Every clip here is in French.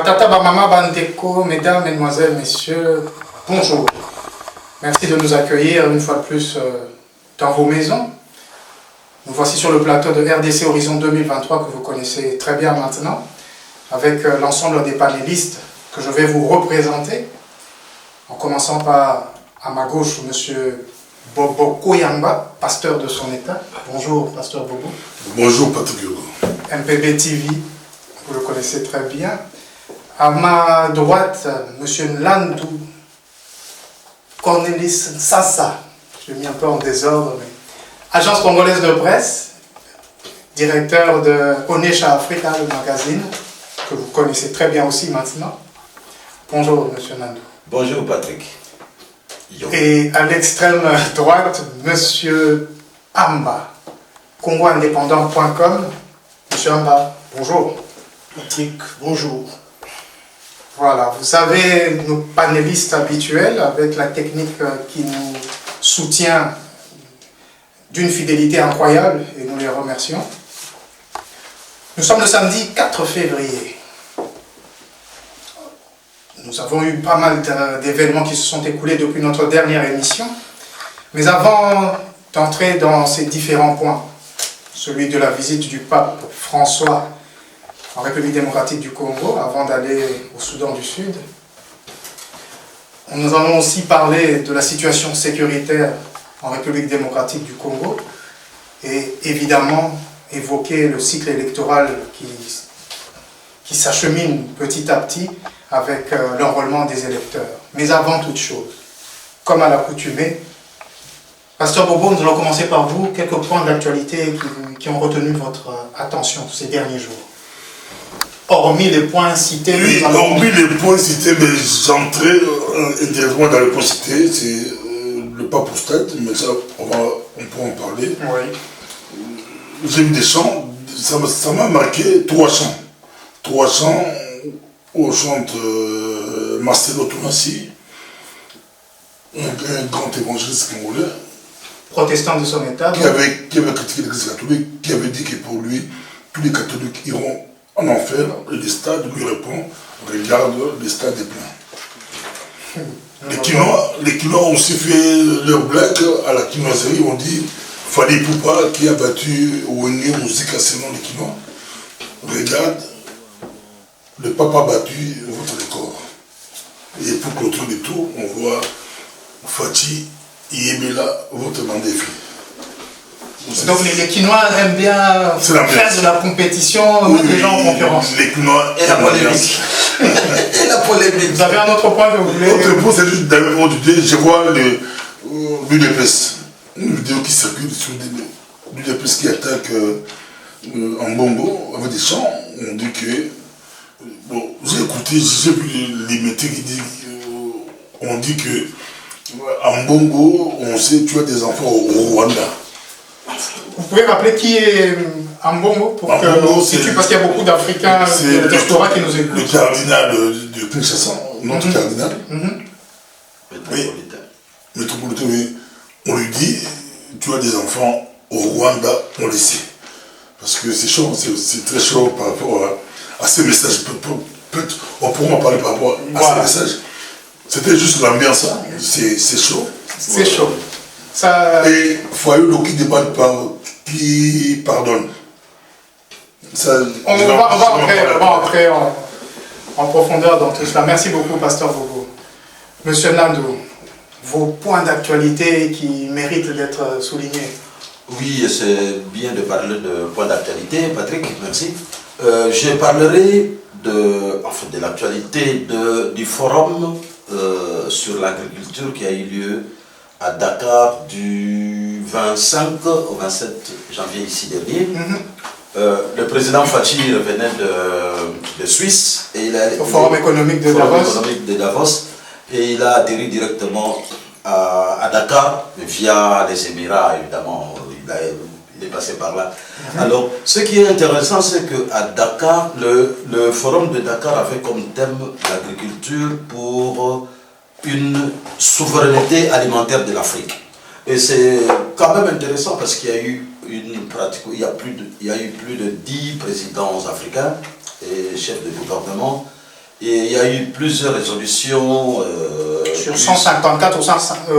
Tata, maman, bandeko, mesdames, mesdemoiselles, messieurs, bonjour. Merci de nous accueillir une fois de plus dans vos maisons. Nous voici sur le plateau de RDC Horizon 2023 que vous connaissez très bien maintenant, avec l'ensemble des panélistes que je vais vous représenter, en commençant par, à ma gauche, M. Bobo Koyamba, pasteur de son État. Bonjour, pasteur Bobo. Bonjour, Patrick Hugo. MPB TV, vous le connaissez très bien. À ma droite, M. Nlandou Cornelis Sassa, je l'ai mis un peu en désordre, mais agence congolaise de presse, directeur de Onesha Africa, le magazine, que vous connaissez très bien aussi maintenant. Bonjour, M. Nlandou. Bonjour, Patrick. Et à l'extrême droite, M. Amba, congoindépendant.com. M. Amba, bonjour. Patrick, bonjour. Voilà, vous savez, nos panélistes habituels, avec la technique qui nous soutient d'une fidélité incroyable, et nous les remercions. Nous sommes le samedi 4 février. Nous avons eu pas mal d'événements qui se sont écoulés depuis notre dernière émission. Mais avant d'entrer dans ces différents points, celui de la visite du pape François en République démocratique du Congo, avant d'aller au Soudan du Sud. Nous allons aussi parler de la situation sécuritaire en République démocratique du Congo et évidemment évoquer le cycle électoral qui s'achemine petit à petit avec l'enrôlement des électeurs. Mais avant toute chose, comme à l'accoutumée, Pasteur Bobo, nous allons commencer par vous. Quelques points d'actualité qui ont retenu votre attention ces derniers jours. Hormis les points cités. Oui, hormis les points cités, mais j'entrais indirectement dans les points cités, c'est le pape au stade, mais ça, on pourra en parler. Oui. J'ai vu des chants, ça m'a marqué 3 chants. 3 chants où on chante Marcelo Tonassi, un grand évangéliste congolais. Protestant de son État. Qui avait critiqué l'Église catholique, qui avait dit que pour lui, tous les catholiques iront en enfer, et les stades lui répond, regarde, les stades est plein. Les Quinois ont aussi fait leur blague à la quinoiserie, on dit Fali Poupa qui a battu Wenye Musique selon les Quinois. Regarde, le pape a battu votre record. Et pour clôturer le tour, on voit Fati Yemela, votre bande défi. Donc les Quinois aiment bien faire de la compétition, mettre les gens en concurrence. Les Quinois et la polémique. Et la polémique. Vous avez un autre point que vous voulez? Autre point, c'est juste d'ailleurs, je vois l'UDPS, une vidéo qui circule sur l'UDPS qui attaque en Bongo avec des chants. On dit que, bon, j'ai écouté, j'ai vu les métiers qui disent, on dit que en Bongo, on sait tuer des enfants au Rwanda. Vous pouvez rappeler qui est Ambongo pour que Ambongo, parce qu'il y a beaucoup d'Africains de diaspora qui nous écoutent. Le cardinal de Kinshasa, notre cardinal. Métropolitain. Métropolitain, oui. On lui dit, tu as des enfants au Rwanda, on les sait. Parce que c'est chaud, c'est très chaud par rapport à ces messages. On pourra en parler par rapport à ces messages. C'était juste l'ambiance, c'est chaud. C'est chaud. Ça... Et Foyou qui débat qui pardonne. Ça, on va entrer en profondeur dans tout cela. Merci beaucoup, Pasteur Bobo. Monsieur Nlandou, vos points d'actualité qui méritent d'être soulignés. Oui, c'est bien de parler de points d'actualité, Patrick, merci. Je parlerai de l'actualité du forum sur l'agriculture qui a eu lieu à Dakar du 25 au 27 janvier ici dernier. Le président Fachi revenait de Suisse et il a au forum économique de Davos. Et il a atterri directement à Dakar, via les Émirats, évidemment, il est passé par là. Alors, ce qui est intéressant, c'est qu'à Dakar, le forum de Dakar avait comme thème l'agriculture pour une souveraineté alimentaire de l'Afrique. Et c'est quand même intéressant parce qu'il y a eu une pratique, il y a eu plus de 10 présidents africains et chefs de gouvernement. Et il y a eu plusieurs résolutions. Sur 154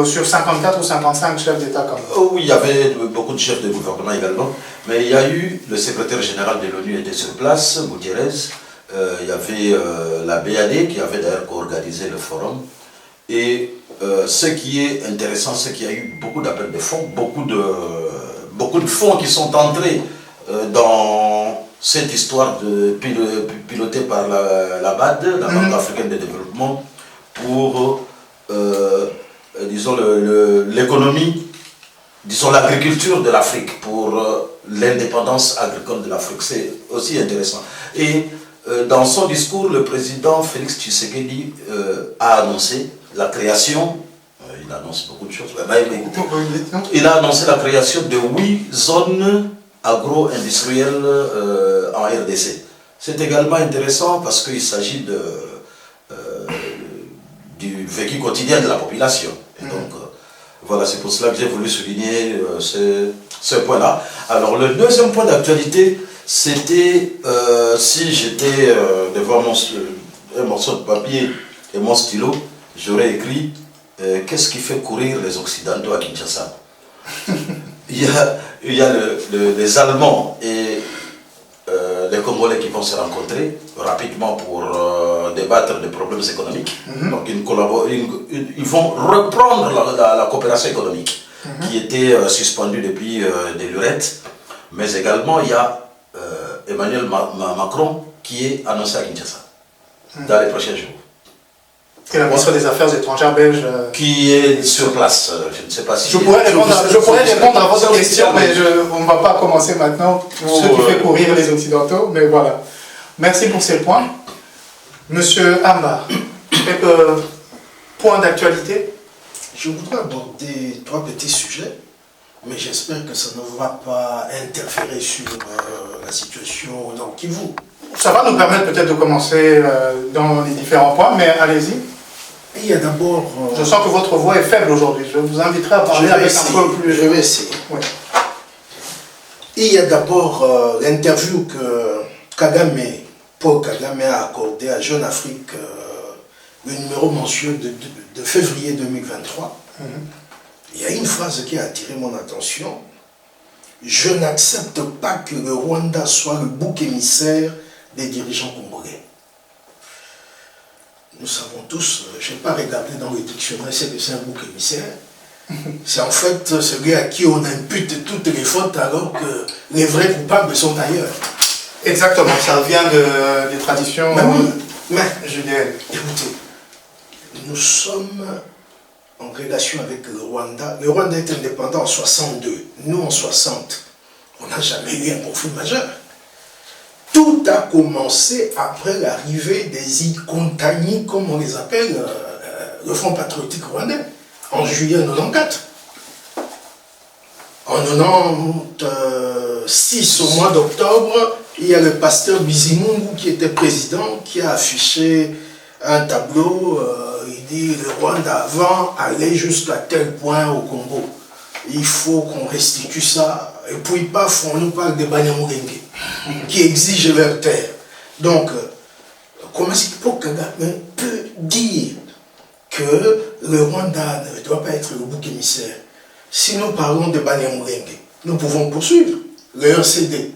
sur 54 ou 55 chefs d'État quand même. Oui, il y avait beaucoup de chefs de gouvernement également. Mais il y a eu, le secrétaire général de l'ONU était sur place, Gutiérrez. Il y avait la BAD qui avait d'ailleurs organisé le forum. Et ce qui est intéressant, c'est qu'il y a eu beaucoup d'appels de fonds, beaucoup de fonds qui sont entrés dans cette histoire pilotée par la BAD, la Banque africaine de développement, pour, disons, l'économie, disons, l'agriculture de l'Afrique, pour l'indépendance agricole de l'Afrique. C'est aussi intéressant. Et dans son discours, le président Félix Tshisekedi a annoncé la création, il annonce beaucoup de choses, il a annoncé la création de 8 zones agro-industrielles en RDC. C'est également intéressant parce qu'il s'agit du vécu quotidien de la population. Et donc, voilà, c'est pour cela que j'ai voulu souligner ce point-là. Alors, le deuxième point d'actualité, c'était si j'étais devant un morceau de papier et mon stylo, j'aurais écrit qu'est-ce qui fait courir les Occidentaux à Kinshasa. Il y a les Allemands et les Congolais qui vont se rencontrer rapidement pour débattre des problèmes économiques. Donc ils vont reprendre la coopération économique qui était suspendue depuis des lurettes. Mais également il y a Emmanuel Macron qui est annoncé à Kinshasa dans les prochains jours. Et la ministre des Affaires étrangères belge. Qui est sur place, je ne sais pas si... Je pourrais répondre à votre question, mais on ne va pas commencer maintenant ce qui fait courir les Occidentaux, mais voilà. Merci pour ces points. Monsieur Amba, quelques points d'actualité? Je voudrais aborder 3 petits sujets, mais j'espère que ça ne va pas interférer sur la situation au Nord Kivu. Ça va nous permettre peut-être de commencer dans les différents points, mais allez-y. Il y a d'abord... Je sens que votre voix est faible aujourd'hui. Je vous inviterai à parler avec un peu plus... Je vais essayer. Oui. Il y a d'abord l'interview que Paul Kagame a accordée à Jeune Afrique, le numéro mensuel de février 2023. Il y a une phrase qui a attiré mon attention. Je n'accepte pas que le Rwanda soit le bouc émissaire des dirigeants congolais. Nous savons tous, je n'ai pas regardé dans le dictionnaire ce que c'est un bouc émissaire. C'est en fait celui à qui on impute toutes les fautes alors que les vrais coupables sont ailleurs. Exactement, ça vient des traditions judéennes. Écoutez, nous sommes en relation avec le Rwanda. Le Rwanda est indépendant en 62. Nous, en 60, on n'a jamais eu un conflit majeur. Tout a commencé après l'arrivée des Ikontani, comme on les appelle, le Front patriotique rwandais, en juillet 94. En 96, au mois d'octobre, il y a le pasteur Bizimungu qui était président, qui a affiché un tableau, il dit le Rwanda avant allait jusqu'à tel point au Congo. Il faut qu'on restitue ça. Et puis paf, on nous parle de Banyamulenge qui exigent leur terre. Donc, comment est-ce que Paul Kagame peut dire que le Rwanda ne doit pas être le bouc émissaire? Si nous parlons de Banyamulenge, nous pouvons poursuivre le RCD,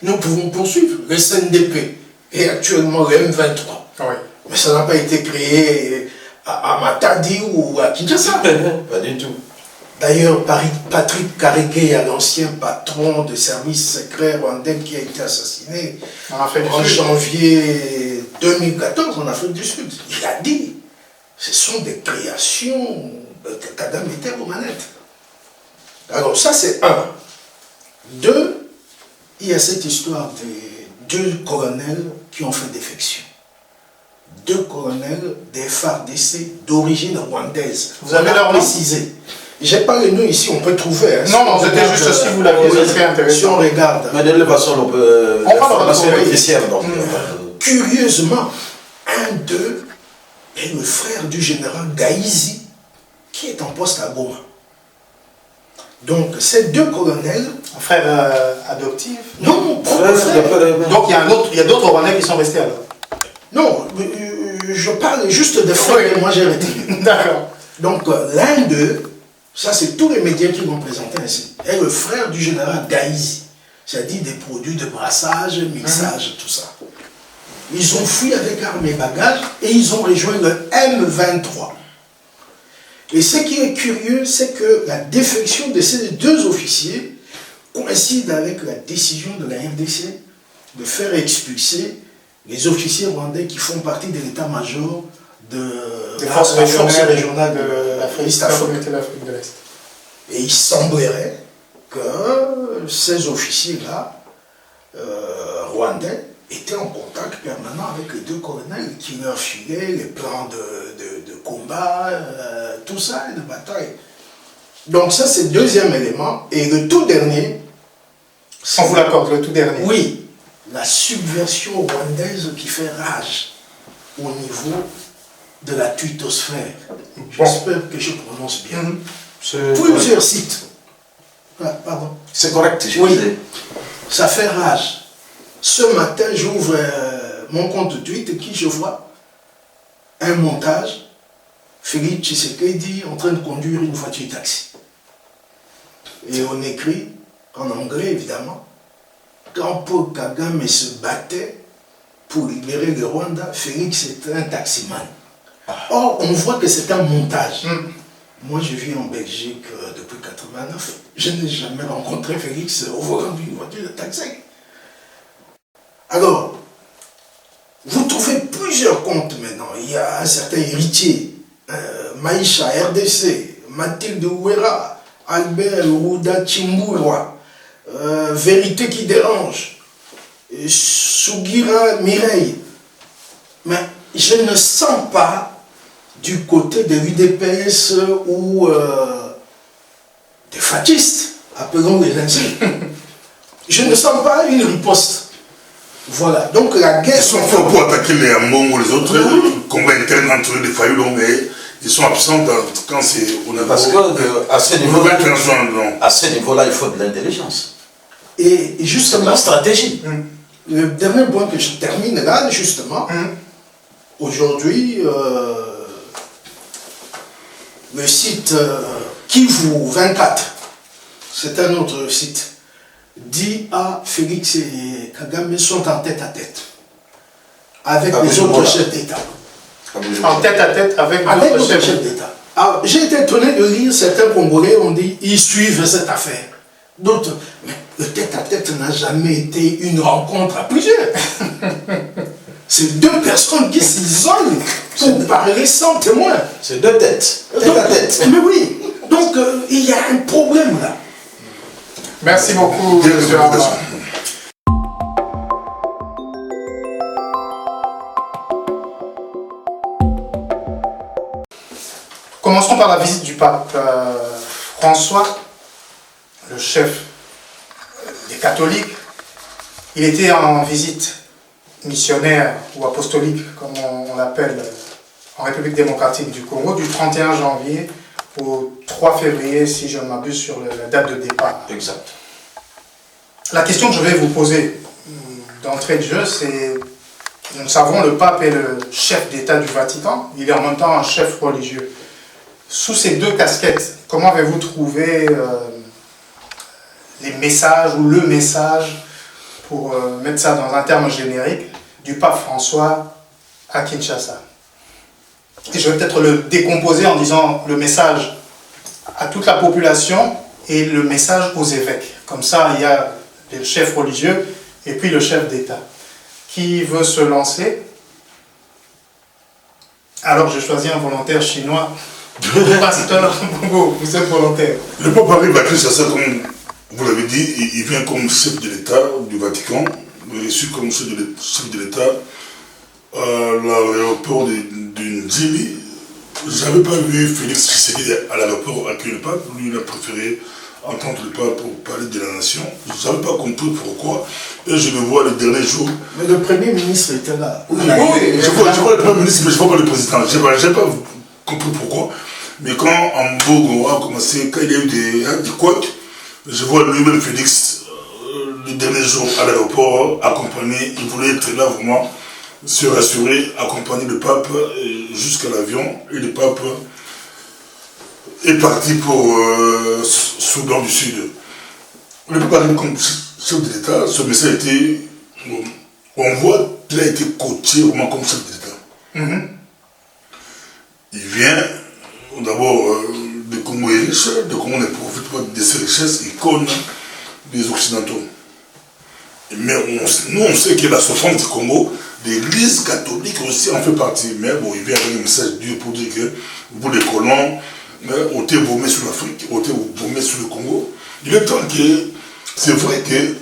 nous pouvons poursuivre le CNDP et actuellement le M23. Oui. Mais ça n'a pas été créé à Matadi ou à Kinshasa. Pas du tout. D'ailleurs, Patrick Karegeya, l'ancien patron de services secrets rwandais qui a été assassiné en janvier 2014 en Afrique du Sud, il a dit ce sont des créations que Kagame était aux manettes. Alors ça c'est un. 2, il y a cette histoire de 2 colonels qui ont fait défection. 2 2 colonels des FARDC d'origine rwandaise. Vous avez leur nom? Précisé. J'ai pas le nom ici, on peut trouver. Hein, Non, c'était juste si vous l'aviez, ce serait intéressant. Si on regarde. Mais de toute façon, on peut. On va le L'information retrouver. est officielle, donc. Curieusement, un d'eux est le frère du général Gaïzi, qui est en poste à Goma. Donc, ces 2 colonels. Un frère adoptif? Non, propre Frère, frère. Donc il y a d'autres Rwandais qui sont restés alors? Non, je parle juste des frères que moi j'ai retenus. D'accord. Donc, l'un d'eux, ça c'est tous les médias qui l'ont présenté ainsi, est le frère du général Gaïzi. C'est-à-dire des produits de brassage, mixage, tout ça. Ils ont fui avec armes et bagages et ils ont rejoint le M23. Et ce qui est curieux, c'est que la défection de ces 2 officiers coïncide avec la décision de la RDC de faire expulser les officiers rwandais qui font partie de l'état-major Des forces régionales de l'Afrique, la communauté d'Afrique de l'Est. Et il semblerait que ces officiers-là, rwandais, étaient en contact permanent avec les 2 colonels qui leur filaient les plans de combat, tout ça, et de bataille. Donc ça, c'est le 2e élément. Et le tout dernier... On vous l'accorde, le tout dernier. Oui, la subversion rwandaise qui fait rage au niveau de la twittosphère. J'espère que je prononce bien. Plusieurs sites. Ah, pardon. C'est correct, je Oui, disais. ça fait rage. Ce matin, j'ouvre mon compte Twitter qui je vois un montage. Félix Tshisekedi en train de conduire une voiture taxi. Et on écrit, en anglais évidemment, quand Paul Kagame se battait pour libérer le Rwanda, Félix était un taximan. Or, on voit que c'est un montage. Moi, je vis en Belgique depuis 89. Je n'ai jamais rencontré Félix au volant d'une voiture de taxi. Alors, vous trouvez plusieurs comptes maintenant. Il y a un certain héritier, Maïcha RDC, Mathilde Ouera, Albert Ouda Chimbouroua, Vérité qui dérange, Sugira Mireille. Mais je ne sens pas du côté de l'UDPS ou des fascistes, appelons-les ainsi. Je ne sens pas une riposte. Voilà, donc la guerre... Ils sont forts pour attaquer les Ambon ou les autres, combat interne entre eux, des faillots, mais ils sont absents quand c'est... Parce qu'à ce niveau-là, il faut de l'intelligence. Et justement... la stratégie. Le dernier point que je termine là, justement, aujourd'hui, le site Kivu 24, c'est un autre site, dit à Félix et Kagame sont en tête à tête avec les autres chefs d'État. En tête à tête avec d'autres chefs d'État. Alors, j'ai été étonné de lire certains Congolais ont dit ils suivent cette affaire. D'autres, mais le tête à tête n'a jamais été une rencontre à plusieurs. C'est 2 personnes qui s'isolent pour parler sans témoin. C'est 2 têtes. Tête à tête. Mais oui, donc il y a un problème là. Merci beaucoup, M. Armand. Commençons par la visite du pape François, le chef des catholiques. Il était en visite missionnaire ou apostolique, comme on l'appelle, en République démocratique du Congo, du 31 janvier au 3 février, si je ne m'abuse, sur la date de départ. Exact. La question que je vais vous poser d'entrée de jeu, c'est, nous le savons, le pape est le chef d'État du Vatican, il est en même temps un chef religieux. Sous ces 2 casquettes, comment avez-vous trouvé les messages ou le message, pour mettre ça dans un terme générique, du pape François à Kinshasa? Et je vais peut-être le décomposer en disant le message à toute la population et le message aux évêques. Comme ça, il y a le chef religieux et puis le chef d'État. Qui veut se lancer? Alors, j'ai choisi un volontaire chinois. Pasteur Bongo, vous êtes volontaire. Le pape arrive à Kinshasa, comme vous l'avez dit, il vient comme chef de l'État du Vatican, reçu comme chef de l'État l'aéroport de Ndjili, je n'avais pas vu Félix Tshisekedi à l'aéroport accueillir le pape. Lui, il a préféré entendre le pape pour parler de la nation. Je n'avais pas compris pourquoi. Et je le vois le dernier jour. Mais le Premier ministre était là. Oui, je vois le Premier ministre, mais je ne vois pas le président. Je n'ai pas compris pourquoi. Mais quand Ambogo a commencé, quand il y a eu des couacs, je vois lui-même Félix, le dernier jour à l'aéroport, accompagné, il voulait être là vraiment, se rassurer, accompagner le pape jusqu'à l'avion. Et le pape est parti pour Soudan du Sud. Le pape arrive comme chef de l'État, ce message a été, on voit qu'il a été coaché vraiment comme chef de l'État. Il vient d'abord le Congo est riche, le Congo ne profite pas de ses richesses, il connaît les Occidentaux. Mais nous on sait que la souffrance du Congo, l'Église catholique aussi en fait partie. Mais bon, il vient avec un message de Dieu pour dire que vous les colons, on t'a vomi sur l'Afrique, on t'a vomi sur le Congo. Il est temps que, c'est vrai que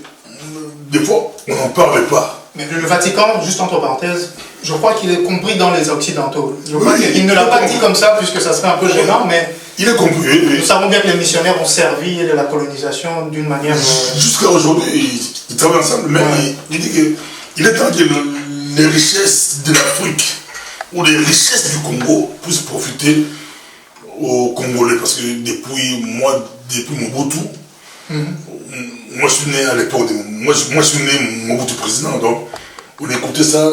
des fois on n'en parle pas. Mais le Vatican, juste entre parenthèses, je crois qu'il est compris dans les Occidentaux. Je crois qu'il ne l'a pas dit comme ça, puisque ça serait un peu gênant, mais il est compris. Nous savons bien que les missionnaires ont servi de la colonisation d'une manière... Jusqu'à aujourd'hui, ils travaillent ensemble, mais il dit qu'il est temps que les richesses de l'Afrique ou les richesses du Congo puissent profiter aux Congolais. Parce que depuis Mobutu, moi je suis né à l'époque, moi je suis né Mobutu président, donc on écoutait ça,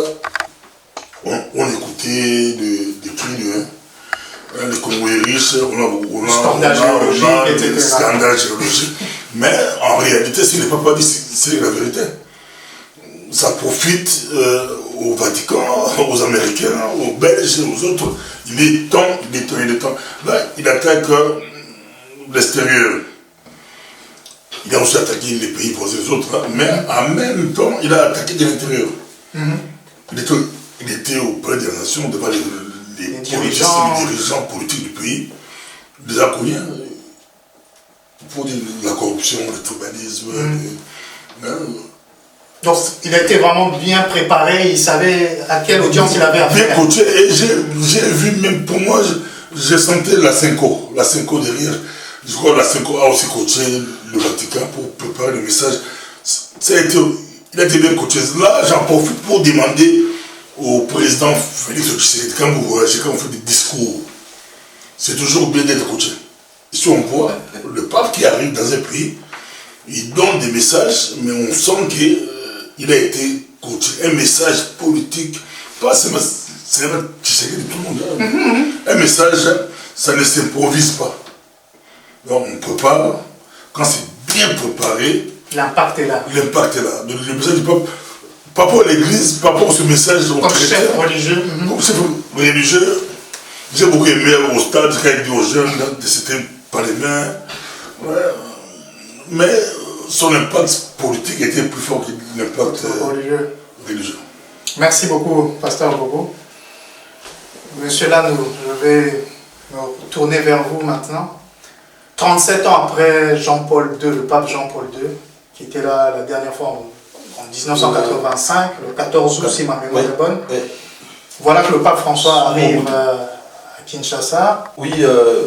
on écoutait des cris les Congolais riches, on a des scandales géologiques, mais en réalité, ce n'est pas dit, c'est la vérité. Ça profite au Vatican, aux Américains, aux Belges, aux autres. Il est temps. Là, il attaque l'extérieur. Il a aussi attaqué les pays voisins, les autres, mais en même temps, il a attaqué de l'intérieur. Il était auprès des nations, devant les dirigeants politiques du pays, des Acoliens, pour dire la corruption, le tribalisme. Donc il a été vraiment bien préparé, il savait à quelle audience il avait affaire. Bien coaché, et j'ai vu, même pour moi, j'ai senti la Cinco derrière. Je crois que la Cinco a aussi coaché le Vatican pour préparer le message. Il a été bien coaché. Là, j'en profite pour demander au président Félix Tshisekedi, quand vous voyagez, quand vous faites des discours, c'est toujours bien d'être coaché. Ici, on voit le pape qui arrive dans un pays, il donne des messages, mais on sent qu'il a été coaché. Un message politique, pas seulement Tshisekedi de tout le monde. Un message, ça ne s'improvise pas. Donc on prépare, quand c'est bien préparé, l'impact est là. Le message du pape, par rapport à l'église, par rapport à ce message comme chef religieux. Comme chef religieux, j'ai beaucoup aimé au stade quand il dit aux jeunes de s'éteindre par les mains. Mais son impact politique était plus fort que l'impact religieux. Merci beaucoup, Pasteur Bobo. Monsieur Lanou, je vais me tourner vers vous maintenant. 37 ans après Jean-Paul II, le pape Jean-Paul II, qui était là la dernière fois en 1985, le 14 août, si ma mémoire est bonne. Voilà que le pape François arrive à Kinshasa. Oui.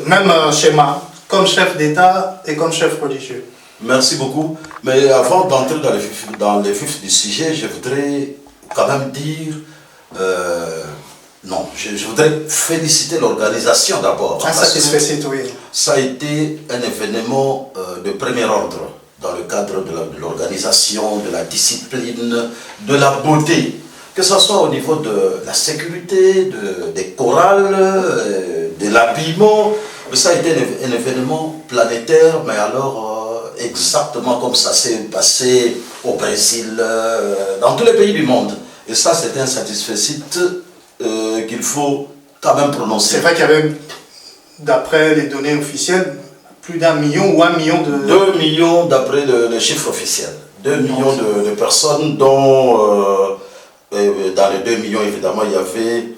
Même schéma, comme chef d'État et comme chef religieux. Merci beaucoup. Mais avant d'entrer dans les vifs du sujet, je voudrais quand même dire... non, je voudrais féliciter l'organisation d'abord. Insatisfait, oui. Ça a été un événement de premier ordre dans le cadre de l'organisation, de la discipline, de la beauté. Que ce soit au niveau de la sécurité, des chorales, de l'habillement. Ça a été un événement planétaire, mais alors exactement comme ça s'est passé au Brésil, dans tous les pays du monde. Et ça, c'était un satisfait qu'il faut quand même prononcer. C'est vrai qu'il y avait, d'après les données officielles, plus d'1 million ou 1 million de... 2 millions d'après le chiffre officiel. 2 millions de personnes, dont dans les 2 millions, évidemment, il y avait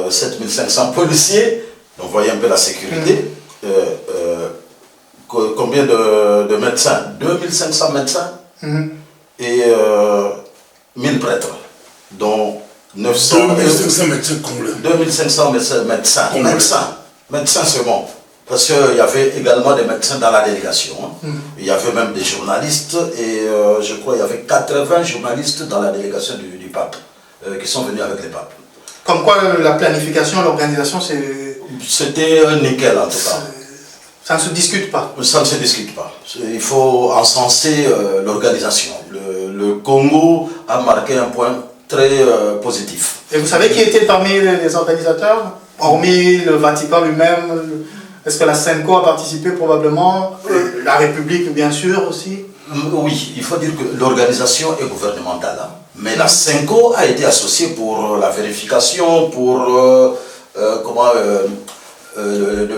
7500 policiers. Donc, vous voyez un peu la sécurité. Combien de médecins? 2500 médecins et 1000 prêtres, dont 2500 médecins congolais. 2500 médecins c'est bon. Parce qu'il y avait également des médecins dans la délégation. Il y avait même des journalistes et je crois qu'il y avait 80 journalistes dans la délégation du pape qui sont venus avec les papes. Comme quoi la planification, l'organisation, c'était nickel en tout cas. Ça ne se discute pas. Ça ne se discute pas. Il faut encenser l'organisation. Le Congo a marqué un point très positif. Et vous savez qui était parmi les organisateurs? Hormis le Vatican lui-même, est-ce que la SENCO a participé probablement? La République bien sûr aussi? Oui, il faut dire que l'organisation est gouvernementale. Mais la SENCO a été associée pour la vérification, pour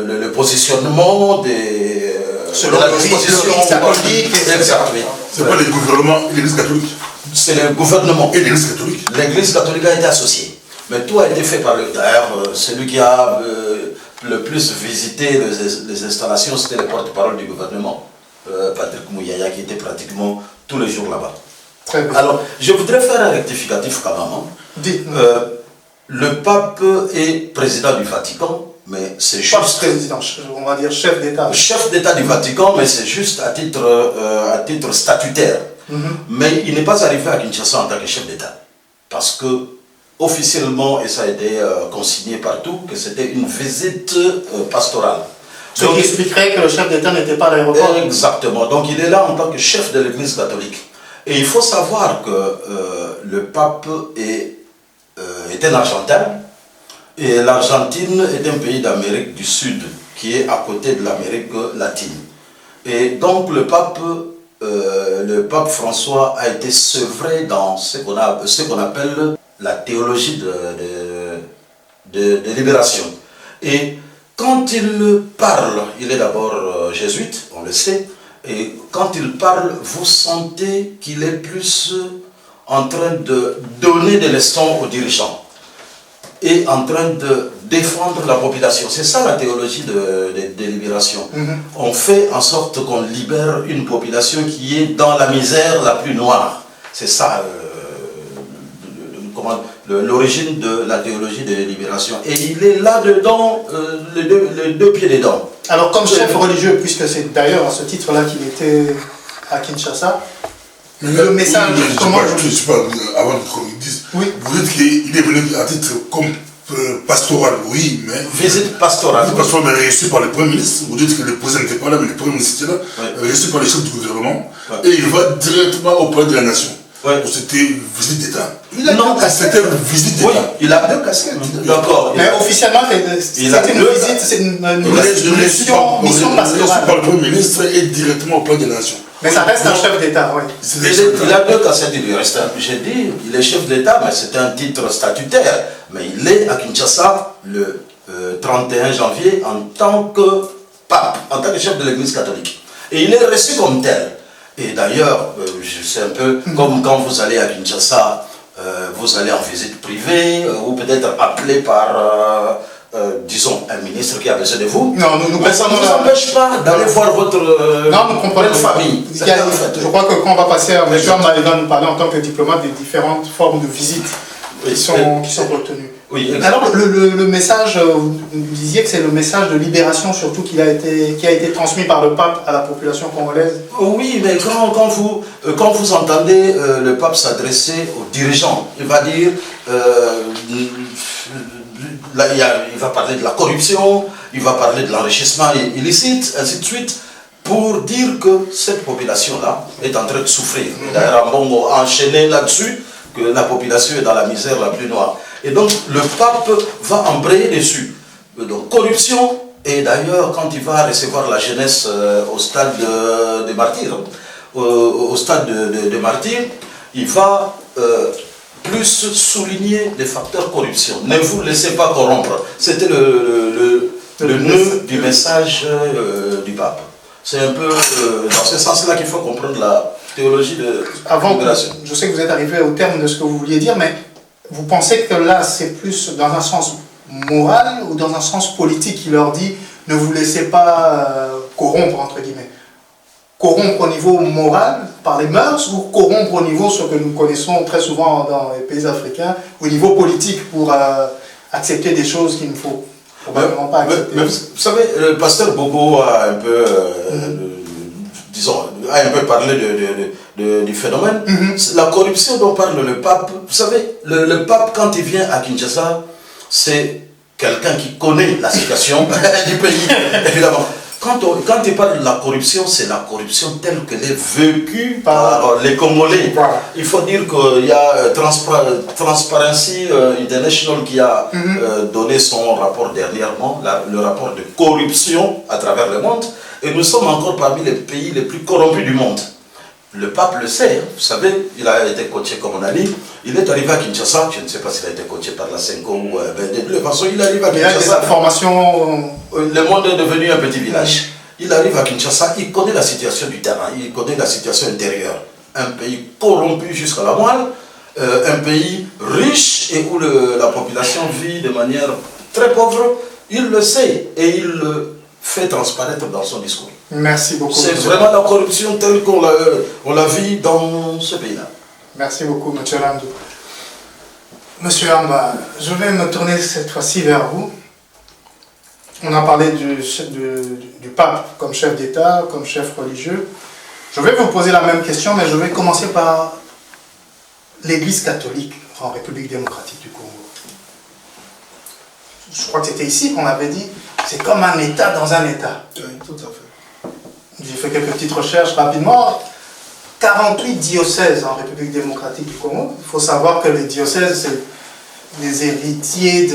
le positionnement des... selon la disposition catholique. C'est pas le gouvernement et l'Église catholique. C'est le gouvernement. Et l'Église catholique. L'Église catholique a été associée. Mais tout a été fait par le D'ailleurs, celui qui a le plus visité les installations, c'était le porte-parole du gouvernement, Patrick Mouyaya, qui était pratiquement tous les jours là-bas. Très bien. Alors, je voudrais faire un rectificatif quand même. Le pape est président du Vatican, mais c'est juste... Pas président, on va dire chef d'État. Chef d'État du Vatican, mais c'est juste à titre statutaire. Mais il n'est pas arrivé à Kinshasa en tant que chef d'État. Parce que, officiellement, et ça a été consigné partout, que c'était une visite pastorale. Ce qui expliquerait que le chef d'État n'était pas à l'aéroport. Exactement. Donc il est là en tant que chef de l'Église catholique. Et il faut savoir que le pape est un Argentin. Et l'Argentine est un pays d'Amérique du Sud, qui est à côté de l'Amérique latine. Et donc le pape François a été sevré dans ce qu'on appelle la théologie de libération. Et quand il parle, il est d'abord jésuite, on le sait, et quand il parle, vous sentez qu'il est plus en train de donner des leçons aux dirigeants et en train de défendre la population. C'est ça la théologie de libération. On fait en sorte qu'on libère une population qui est dans la misère la plus noire. C'est ça l'origine de la théologie de libération. Et il est là-dedans, les deux pieds dedans. Alors comme chef religieux, puisque c'est d'ailleurs à ce titre-là qu'il était à Kinshasa, le message... Je ne sais pas, avant qu'on me dise, vous dites qu'il est venu à titre comme pastoral, oui, mais... Visite pastorale. Visite pastorale, mais reçu par le Premier ministre. Vous dites que le président n'était pas là, mais le Premier ministre était là, reçu par les chefs du gouvernement, et il va directement auprès de la nation. C'était une visite d'État. C'était une visite d'État. Oui, il a deux casquettes. D'accord. Mais officiellement, c'était une visite, c'est une mission pastorale. Reçu par le Premier ministre et directement auprès de la nation. Mais ça reste un chef d'État, oui. Il a deux casquettes, j'ai dit, il est chef d'État, mais c'est un titre statutaire. Mais il est à Kinshasa le 31 janvier en tant que pape, en tant que chef de l'Église catholique. Et il est reçu comme tel. Et d'ailleurs, c'est un peu comme quand vous allez à Kinshasa, vous allez en visite privée, ou peut-être appelé par... disons, un ministre qui a besoin de vous. Non, mais ça ne vous empêche pas d'aller voir votre famille. Je crois que quand on va passer à M. va nous parler en tant que diplomate des différentes formes de visites qui sont retenues. Oui, alors, le message, vous disiez que c'est le message de libération surtout qui a été transmis par le pape à la population congolaise. Oui, mais quand vous entendez le pape s'adresser aux dirigeants, il va dire... Là, il va parler de la corruption, il va parler de l'enrichissement illicite, ainsi de suite, pour dire que cette population-là est en train de souffrir. D'ailleurs, Mbongo a enchaîné là-dessus, que la population est dans la misère la plus noire. Et donc, le pape va embrayer dessus. Donc, corruption, et d'ailleurs, quand il va recevoir la jeunesse au stade des martyrs, au stade de martyrs, il va... plus souligner les facteurs corruption. Ne vous laissez pas corrompre. C'était le nœud du message du pape. C'est un peu dans ce sens-là qu'il faut comprendre la théologie de l'immigration. Je sais que vous êtes arrivé au terme de ce que vous vouliez dire, mais vous pensez que là, c'est plus dans un sens moral ou dans un sens politique qui leur dit ne vous laissez pas corrompre, entre guillemets. corrompre au niveau moral par les mœurs ou corrompre au niveau, ce que nous connaissons très souvent dans les pays africains, au niveau politique pour accepter des choses qu'il ne faut probablement pas accepter. Mais vous savez, le pasteur Bobo a un peu, disons, a un peu parlé du phénomène. La corruption dont parle le pape, vous savez, le pape, quand il vient à Kinshasa, c'est quelqu'un qui connaît la situation du pays, évidemment. Quand il parle de la corruption, c'est la corruption telle qu'elle est vécue par les Congolais. Voilà. Il faut dire qu'il y a Transparency International qui a donné son rapport dernièrement, le rapport de corruption à travers le monde. Et nous sommes encore parmi les pays les plus corrompus du monde. Le pape le sait, vous savez, il a été coaché comme on a dit. Il est arrivé à Kinshasa, je ne sais pas s'il a été coaché par la Senko ou de toute façon, il arrive à Kinshasa. Il y a des informations. Le monde est devenu un petit village. Il arrive à Kinshasa, il connaît la situation du terrain, il connaît la situation intérieure. Un pays corrompu jusqu'à la moelle, un pays riche et où la population vit de manière très pauvre, il le sait et il le fait transparaître dans son discours. Merci beaucoup. C'est vraiment la corruption telle qu'on la vit dans ce pays-là. Merci beaucoup, M. Landou. Monsieur Amba, je vais me tourner cette fois-ci vers vous. On a parlé du pape comme chef d'État, comme chef religieux. Je vais vous poser la même question, mais je vais commencer par l'Église catholique en République démocratique du Congo. Je crois que c'était ici qu'on avait dit, c'est comme un État dans un État. Oui, tout à fait. J'ai fait quelques petites recherches rapidement. 48 diocèses en République démocratique du Congo. Il faut savoir que les diocèses, c'est des héritiers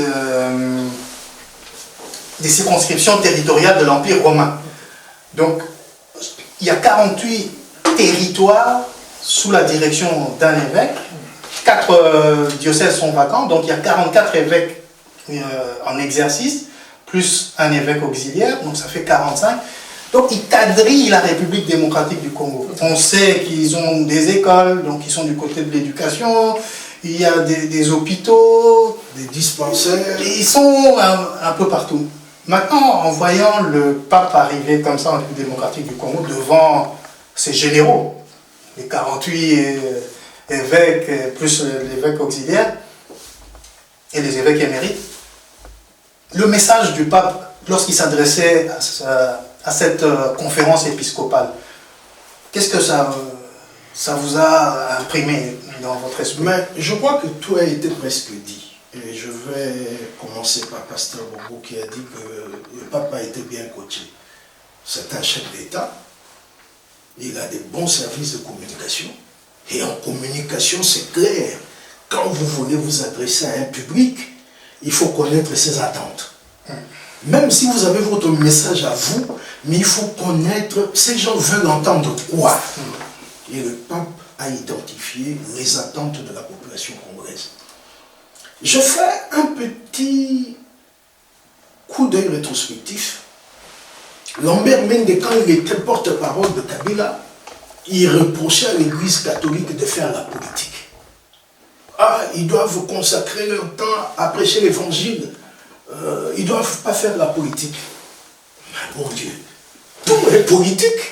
des circonscriptions territoriales de l'Empire romain. Donc, il y a 48 territoires sous la direction d'un évêque. 4 diocèses sont vacants, donc il y a 44 évêques en exercice, plus un évêque auxiliaire, donc ça fait 45. Donc ils quadrillent la République démocratique du Congo. On sait qu'ils ont des écoles, donc ils sont du côté de l'éducation, il y a des hôpitaux, des dispensaires. Ils sont un peu partout. Maintenant, en voyant le pape arriver comme ça en République démocratique du Congo, devant ses généraux, les 48 évêques, plus l'évêque auxiliaire, et les évêques émérites, le message du pape, lorsqu'il s'adressait à cette conférence épiscopale, qu'est-ce que ça vous a imprimé dans votre esprit? Mais je crois que tout a été presque dit. Et je vais commencer par Pasteur Bobo qui a dit que le pape a été bien coaché. C'est un chef d'État. Il a des bons services de communication. Et en communication, c'est clair. Quand vous voulez vous adresser à un public, il faut connaître ses attentes. Même si vous avez votre message à vous, mais il faut connaître, ces gens veulent entendre quoi. Et le pape a identifié les attentes de la population congolaise. Je fais un petit coup d'œil rétrospectif. Lambert Mende, quand il était porte-parole de Kabila, il reprochait à l'Église catholique de faire la politique. Ah, ils doivent consacrer leur temps à prêcher l'évangile. Ils ne doivent pas faire la politique. Mais mon Dieu, tout est politique.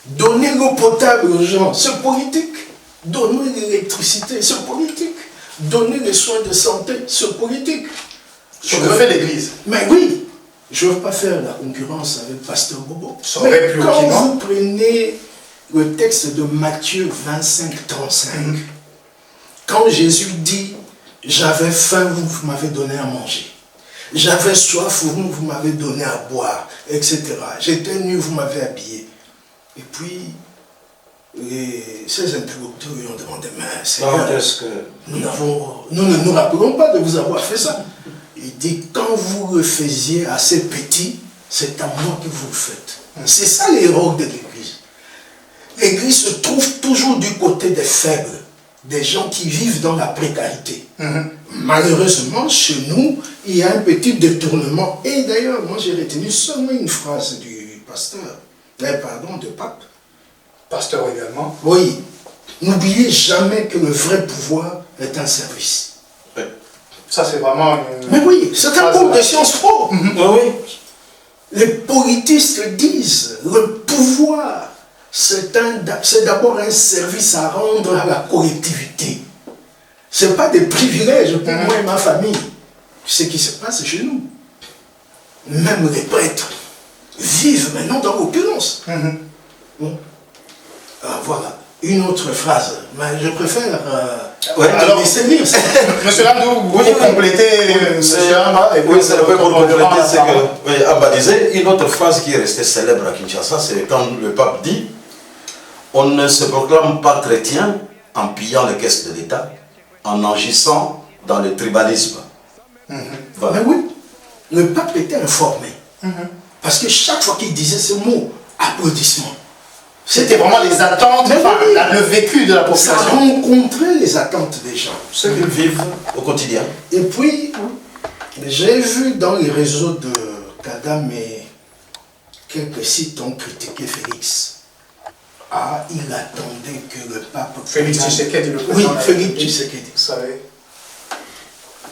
Donner l'eau potable aux gens, c'est politique. Donner l'électricité, c'est politique. Donner les soins de santé, c'est politique. Ce que fait l'Église. Mais oui, je ne veux pas faire la concurrence avec Pasteur Bobo. Mais quand vous prenez le texte de Matthieu 25, 35, quand Jésus dit « J'avais faim, vous m'avez donné à manger. J'avais soif, vous m'avez donné à boire, etc. J'étais nu, vous m'avez habillé. » Et puis, ces interlocuteurs lui ont demandé, mais Seigneur, nous ne nous rappelons pas de vous avoir fait ça. Il dit, quand vous le faisiez à ces petits, c'est à moi que vous le faites. C'est ça l'erreur de l'Église. L'Église se trouve toujours du côté des faibles, des gens qui vivent dans la précarité. Malheureusement, chez nous, il y a un petit détournement. Et d'ailleurs, moi j'ai retenu seulement une phrase du pasteur, du pape. Pasteur également. Oui. N'oubliez jamais que le vrai pouvoir est un service. Ça, c'est vraiment... Mais oui, c'est un cours de Sciences Po. Oui. Les politistes disent le pouvoir c'est d'abord un service à rendre à la collectivité. Ce n'est pas des privilèges pour moi et ma famille. Ce qui se passe chez nous. Même les prêtres vivent maintenant dans l'opulence. Bon. Alors voilà, une autre phrase. Mais je préfère alors, laisser lire. Monsieur Landou, vous complétez Monsieur Amba. Oui, c'est un peu pour compléter ce que Amba disait. Une autre phrase qui est restée célèbre à Kinshasa, c'est quand le pape dit « On ne se proclame pas chrétien en pillant les caisses de l'État, en agissant dans le tribalisme. » Voilà. Mais oui, le pape était informé. Parce que chaque fois qu'il disait ce mot, applaudissement. C'était vraiment les attentes, le vécu de la population. Ça rencontrait les attentes des gens. Ce qu'ils vivent au quotidien. Et puis, j'ai vu dans les réseaux de Kadam quelques sites ont critiqué Félix. Ah, il attendait que le pape... Félix Tshisekedi, le président. Oui, Félix Tshisekedi. Vous savez.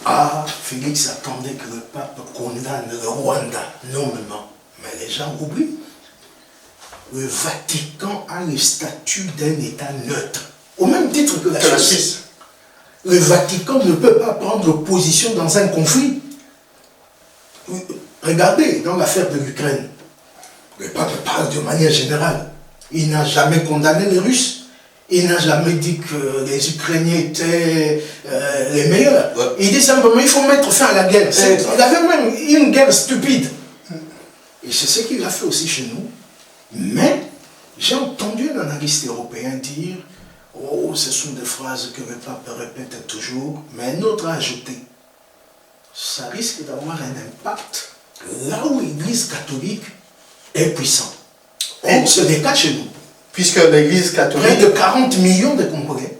Ah, Félix attendait que le pape condamne le Rwanda, nommément. Mais les gens oublient. Le Vatican a le statut d'un État neutre, au même titre que la Suisse. Le Vatican ne peut pas prendre position dans un conflit. Regardez, dans l'affaire de l'Ukraine, le pape parle de manière générale. Il n'a jamais condamné les Russes. Il n'a jamais dit que les Ukrainiens étaient les meilleurs. Il dit simplement qu'il faut mettre fin à la guerre. Il avait même une guerre stupide. Et c'est ce qu'il a fait aussi chez nous. Mais j'ai entendu un analyste européen dire « Oh, ce sont des phrases que le pape répète toujours. » Mais un autre a ajouté « Ça risque d'avoir un impact là où l'Église catholique est puissante. » Et ce n'est pas chez nous. Puisque l'Église catholique... Près de 40 millions de Congolais.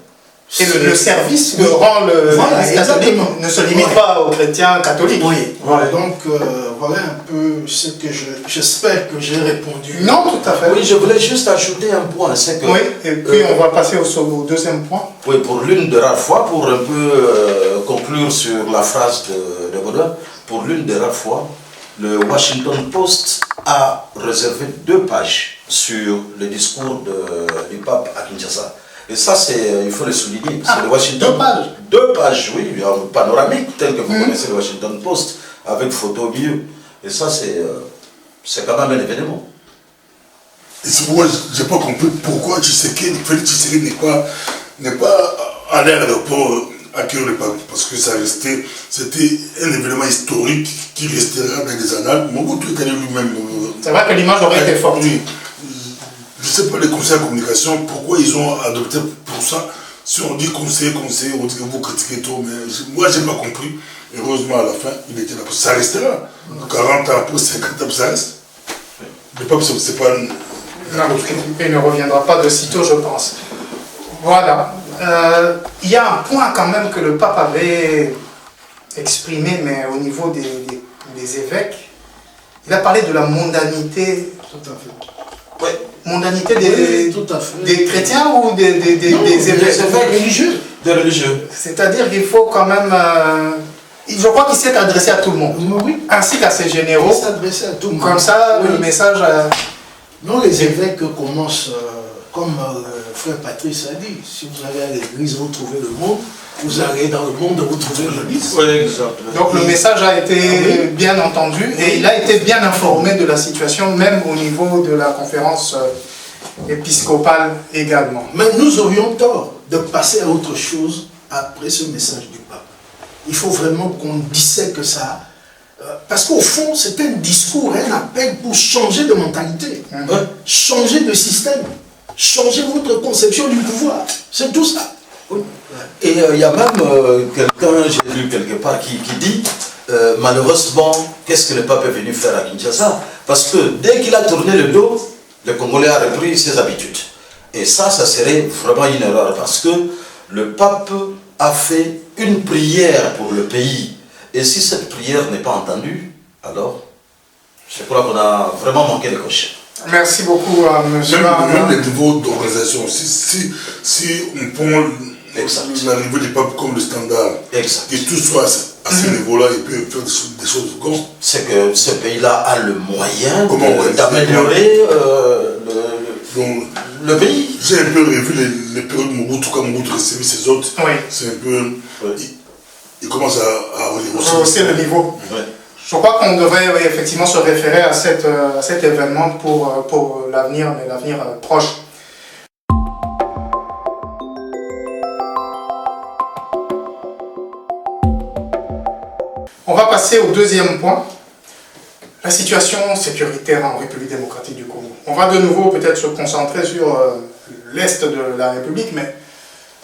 Et le service que rend l'Église catholique ne se limite pas aux chrétiens catholiques. Oui. Voilà. Donc, voilà un peu ce que j'espère que j'ai répondu. Non, tout à fait. Oui, je voulais juste ajouter un point. C'est que, oui, et puis on va passer au deuxième point. Oui, pour l'une des rares fois, pour un peu conclure sur la phrase de Baudouin, pour l'une des rares fois, le Washington Post a réservé 2 pages sur le discours du pape à Kinshasa. Et ça, il faut le souligner. C'est le Washington. 2 pages. 2 pages, oui, en panoramique, tel que vous connaissez le Washington Post, avec photo au milieu. Et ça, c'est quand même un événement. Et c'est pourquoi je n'ai pas compris pourquoi Félix Tshisekedi n'est pas allé à l'aéroport accueillir le pape. Parce que c'était un événement historique qui restera dans les annales. Mobutu est allé lui-même. C'est vrai que l'image aurait été forte. Oui. Je ne sais pas les conseils de communication, pourquoi ils ont adopté pour ça. Si on dit conseil, on dit que vous critiquez trop, mais moi je n'ai pas compris. Heureusement à la fin, il était là. Ça restera. 40 ans après, 50 ans, ça reste. Le pape, c'est pas... Non, il ne reviendra pas de sitôt, je pense. Voilà. Il y a un point quand même que le pape avait exprimé, mais au niveau des évêques, il a parlé de la mondanité. Tout à fait. Oui. Mondanité des chrétiens ou des évêques religieux. Des religieux. C'est-à-dire qu'il faut quand même... je crois qu'il s'est adressé à tout le monde. Oui. Ainsi qu'à ses généraux. Il s'est adressé à tout le monde. Comme ça, oui. Le message... Non, les évêques commencent, comme le frère Patrice a dit, si vous allez à l'église, vous trouvez le monde. Vous allez dans le monde, vous trouvez l'église. Oui, exactement. Donc le message a été bien entendu et il a été bien informé de la situation, même au niveau de la conférence épiscopale également. Mais nous aurions tort de passer à autre chose après ce message du pape. Il faut vraiment qu'on dissèque ça. Parce qu'au fond, c'est un discours, un appel pour changer de mentalité, changer de système, changer votre conception du pouvoir. C'est tout ça. Et il y a même quelqu'un, j'ai lu quelque part, qui dit malheureusement, qu'est-ce que le pape est venu faire à Kinshasa? Parce que dès qu'il a tourné le dos, le Congolais a repris ses habitudes. Et ça serait vraiment une erreur parce que le pape a fait une prière pour le pays. Et si cette prière n'est pas entendue, alors je crois qu'on a vraiment manqué les coches. Merci beaucoup, monsieur. Même le niveau d'organisation, si on prend l'arrivée du pape comme le standard, que tout soit à ce niveau-là, il peut faire des choses grandes. C'est que ce pays-là a le moyen d'améliorer le pays. J'ai un peu revu les périodes Mobutu, quand Mobutu recevait ses hôtes. Oui. C'est un peu... Il commence à rehausser le niveau. Ouais. Je crois qu'on devrait effectivement se référer à cet événement pour l'avenir, mais l'avenir proche. On va passer au deuxième point, la situation sécuritaire en République démocratique du Congo. On va de nouveau peut-être se concentrer sur l'Est de la République, mais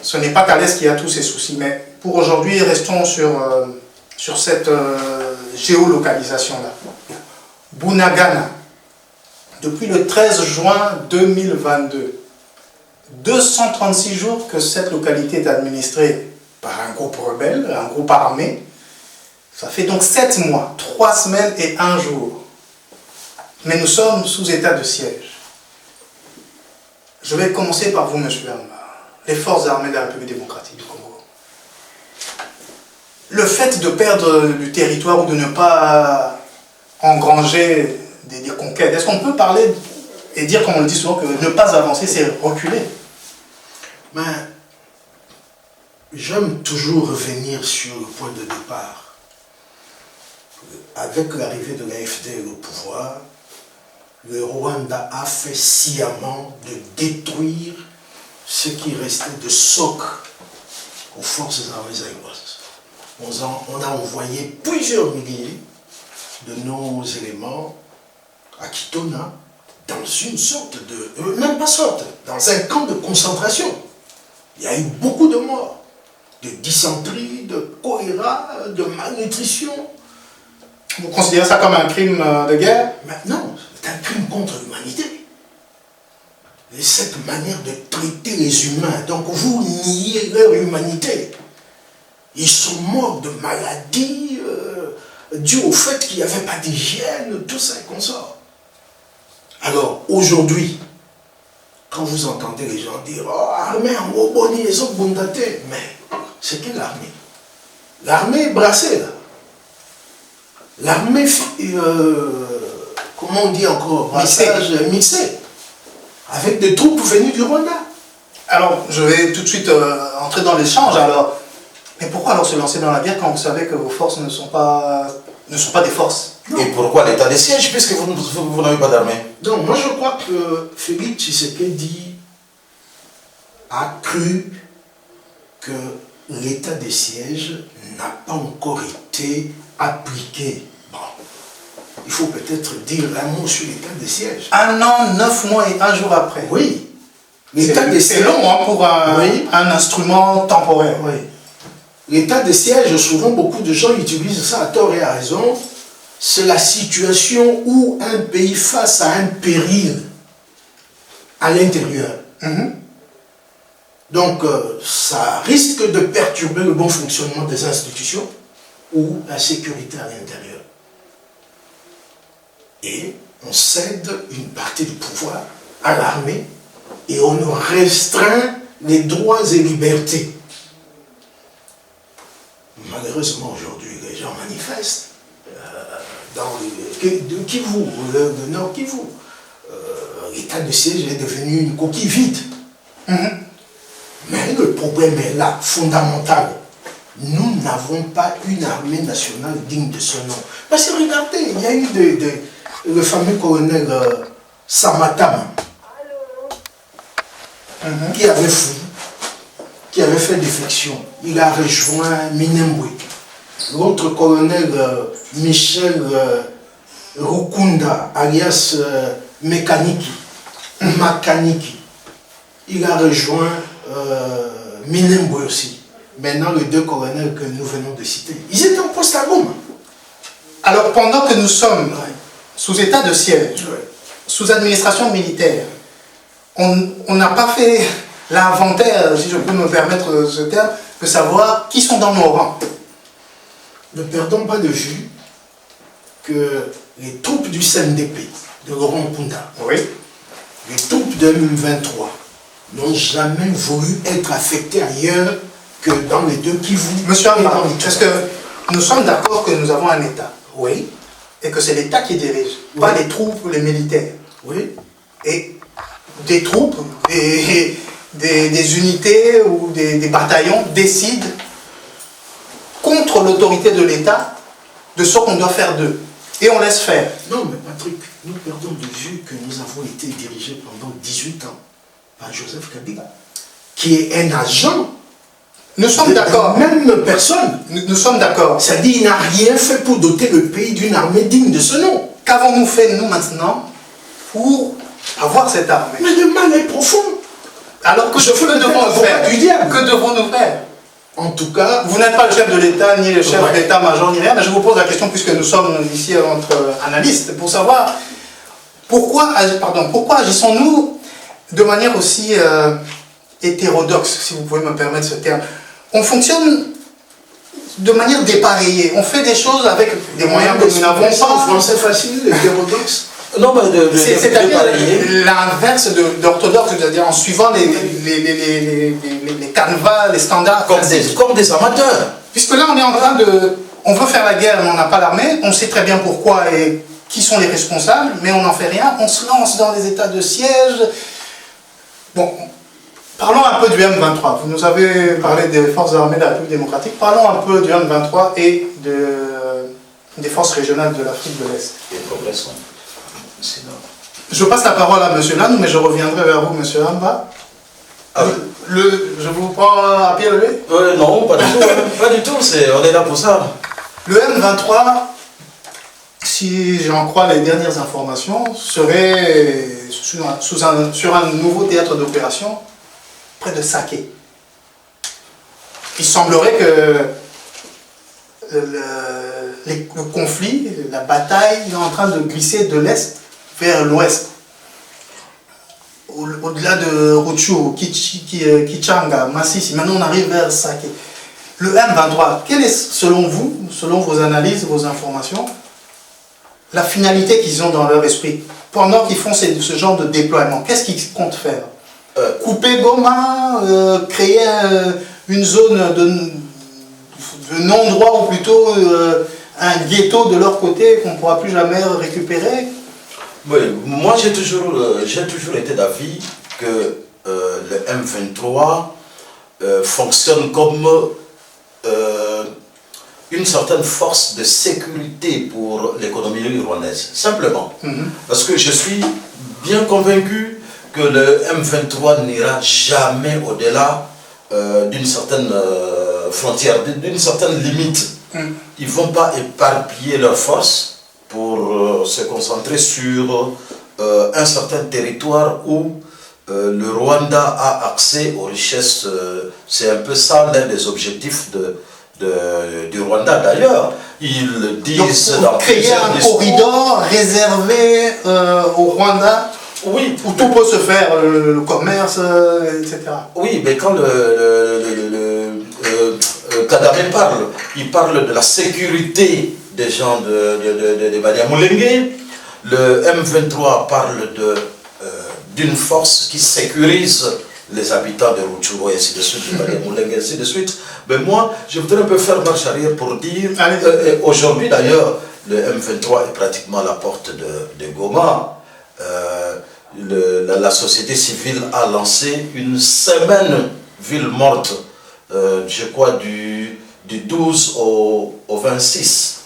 ce n'est pas qu'à l'Est qu'il y a tous ces soucis. Mais pour aujourd'hui, restons sur cette géolocalisation-là. Bunagana, depuis le 13 juin 2022, 236 jours que cette localité est administrée par un groupe rebelle, un groupe armé. Ça fait donc 7 mois, 3 semaines et 1 jour. Mais nous sommes sous état de siège. Je vais commencer par vous, monsieur Amba. Les forces armées de la République démocratique du Congo. Le fait de perdre du territoire ou de ne pas engranger des conquêtes, est-ce qu'on peut parler et dire, comme on le dit souvent, que ne pas avancer, c'est reculer? Mais j'aime toujours revenir sur le point de départ. Avec l'arrivée de l'AFD au pouvoir, le Rwanda a fait sciemment de détruire ce qui restait de socle aux forces armées zaïroises. On a envoyé plusieurs milliers de nos éléments à Kitona dans une sorte de... même pas sorte, dans un camp de concentration. Il y a eu beaucoup de morts, de dysenterie, de choléra, de malnutrition. Vous considérez ça comme un crime de guerre? Non, c'est un crime contre l'humanité. Et cette manière de traiter les humains, donc vous niez leur humanité. Ils sont morts de maladies dues au fait qu'il n'y avait pas d'hygiène, tout ça et consort. Alors aujourd'hui, quand vous entendez les gens dire « Oh, armée en Oboni, les autres bondatés », mais c'est quelle armée? L'armée est brassée là. L'armée, comment on dit encore, mixé, avec des troupes venues du Rwanda. Alors, je vais tout de suite entrer dans l'échange. Alors, mais pourquoi alors se lancer dans la guerre quand vous savez que vos forces ne sont pas des forces? Non. Et pourquoi l'état de siège puisque vous n'avez pas d'armée? Donc, moi je crois que Félix Tshisekedi a cru que l'état de siège n'a pas encore été appliqué. Bon, il faut peut-être dire un mot sur l'état de siège. 1 an, 9 mois et 1 jour après. Oui. L'état de C'est siège. long hein, pour un instrument temporaire. Oui. L'état de siège, souvent beaucoup de gens utilisent ça à tort et à raison. C'est la situation où un pays face à un péril à l'intérieur. Donc, ça risque de perturber le bon fonctionnement des institutions ou la sécurité à l'intérieur. Et on cède une partie du pouvoir à l'armée et on restreint les droits et libertés. Malheureusement, aujourd'hui, les gens manifestent dans le Kivu, le Nord Kivu. L'état de siège est devenu une coquille vide. Mais le problème est là, fondamental. Nous n'avons pas une armée nationale digne de ce nom. Parce que regardez, il y a eu le fameux colonel Samatam qui avait fui, qui avait fait défection. Il a rejoint Minembwe. L'autre colonel Michel Rukunda, alias Makaniki, il a rejoint Minembwe aussi. Maintenant, les 2 colonels que nous venons de citer, ils étaient en poste à Goma. Alors, pendant que nous sommes sous état de siège, sous administration militaire, on n'a pas fait l'inventaire, si je peux me permettre ce terme, de savoir qui sont dans nos rangs. Ne perdons pas de vue que les troupes du CNDP, de Laurent Nkunda, les troupes de M23, n'ont jamais voulu être affectées ailleurs que dans les 2 Kivu. Monsieur Amba, est-ce que nous sommes d'accord que nous avons un État? Oui. Et que c'est l'État qui dirige, pas les troupes ou les militaires. Oui. Et des troupes, des unités ou des bataillons décident contre l'autorité de l'État de ce qu'on doit faire d'eux. Et on laisse faire. Non, mais Patrick, nous perdons de vue que nous avons été dirigés pendant 18 ans par Joseph Kabila, qui est un agent. Nous sommes d'accord. Même personne. Nous sommes d'accord. C'est-à-dire qu'il n'a rien fait pour doter le pays d'une armée digne de ce nom. Qu'avons-nous fait, nous, maintenant, pour avoir cette armée? Mais le mal est profond. Alors que devons-nous faire? Que devons-nous faire? En tout cas... Vous n'êtes pas le chef de l'État, ni le chef d'état-major, ni rien, mais je vous pose la question, puisque nous sommes ici entre analystes, pour savoir pourquoi agissons-nous de manière aussi hétérodoxe, si vous pouvez me permettre ce terme. On fonctionne de manière dépareillée. On fait des choses avec des moyens que nous n'avons pas. En français facile, hétérodoxe. Non, mais c'est-à-dire l'inverse d'orthodoxe, c'est-à-dire en suivant les canevas, les standards. Comme des amateurs. Puisque là, on est en train de... On veut faire la guerre, mais on n'a pas l'armée. On sait très bien pourquoi et qui sont les responsables, mais on n'en fait rien. On se lance dans des états de siège. Bon, parlons un peu du M23. Vous nous avez parlé des forces armées de la République démocratique. Parlons un peu du M23 et des forces régionales de l'Afrique de l'Est. Je passe la parole à M. Lan, mais je reviendrai vers vous, M. Amba. Ah oui. Je vous prends à pied levé? Non, pas du tout. Pas du tout, on est là pour ça. Le M23, si j'en crois les dernières informations, serait sur un nouveau théâtre d'opération près de Saké. Il semblerait que le conflit, la bataille est en train de glisser de l'Est vers l'Ouest. Au-delà de Rutshuru, Kichanga, Massissi, maintenant on arrive vers Saké. Le M23, quelle est selon vous, selon vos analyses, vos informations, la finalité qu'ils ont dans leur esprit pendant qu'ils font ce genre de déploiement? Qu'est-ce qu'ils comptent faire? Couper Goma, créer une zone de non-droit, ou plutôt un ghetto de leur côté qu'on ne pourra plus jamais récupérer? Oui, moi j'ai toujours été d'avis que le M23 fonctionne comme une certaine force de sécurité pour l'économie rwandaise, simplement. Parce que je suis bien convaincu que le M23 n'ira jamais au-delà d'une certaine frontière, d'une certaine limite. Ils ne vont pas éparpiller leurs forces pour se concentrer sur un certain territoire où le Rwanda a accès aux richesses. C'est un peu ça l'un des objectifs du Rwanda. D'ailleurs, ils disent... Donc, créer un corridor réservé au Rwanda, oui, où tout peut se faire, le commerce, etc. Oui, mais quand Kagame parle, il parle de la sécurité des gens de Banyamulenge. Le M23 parle d'une force qui sécurise les habitants de Rutshuru et ainsi de suite, de Banyamulenge et ainsi de suite. Mais moi, je voudrais un peu faire marche arrière pour dire, aujourd'hui d'ailleurs, le M23 est pratiquement à la porte de Goma. La société civile a lancé une semaine ville morte, je crois du 12 au 26,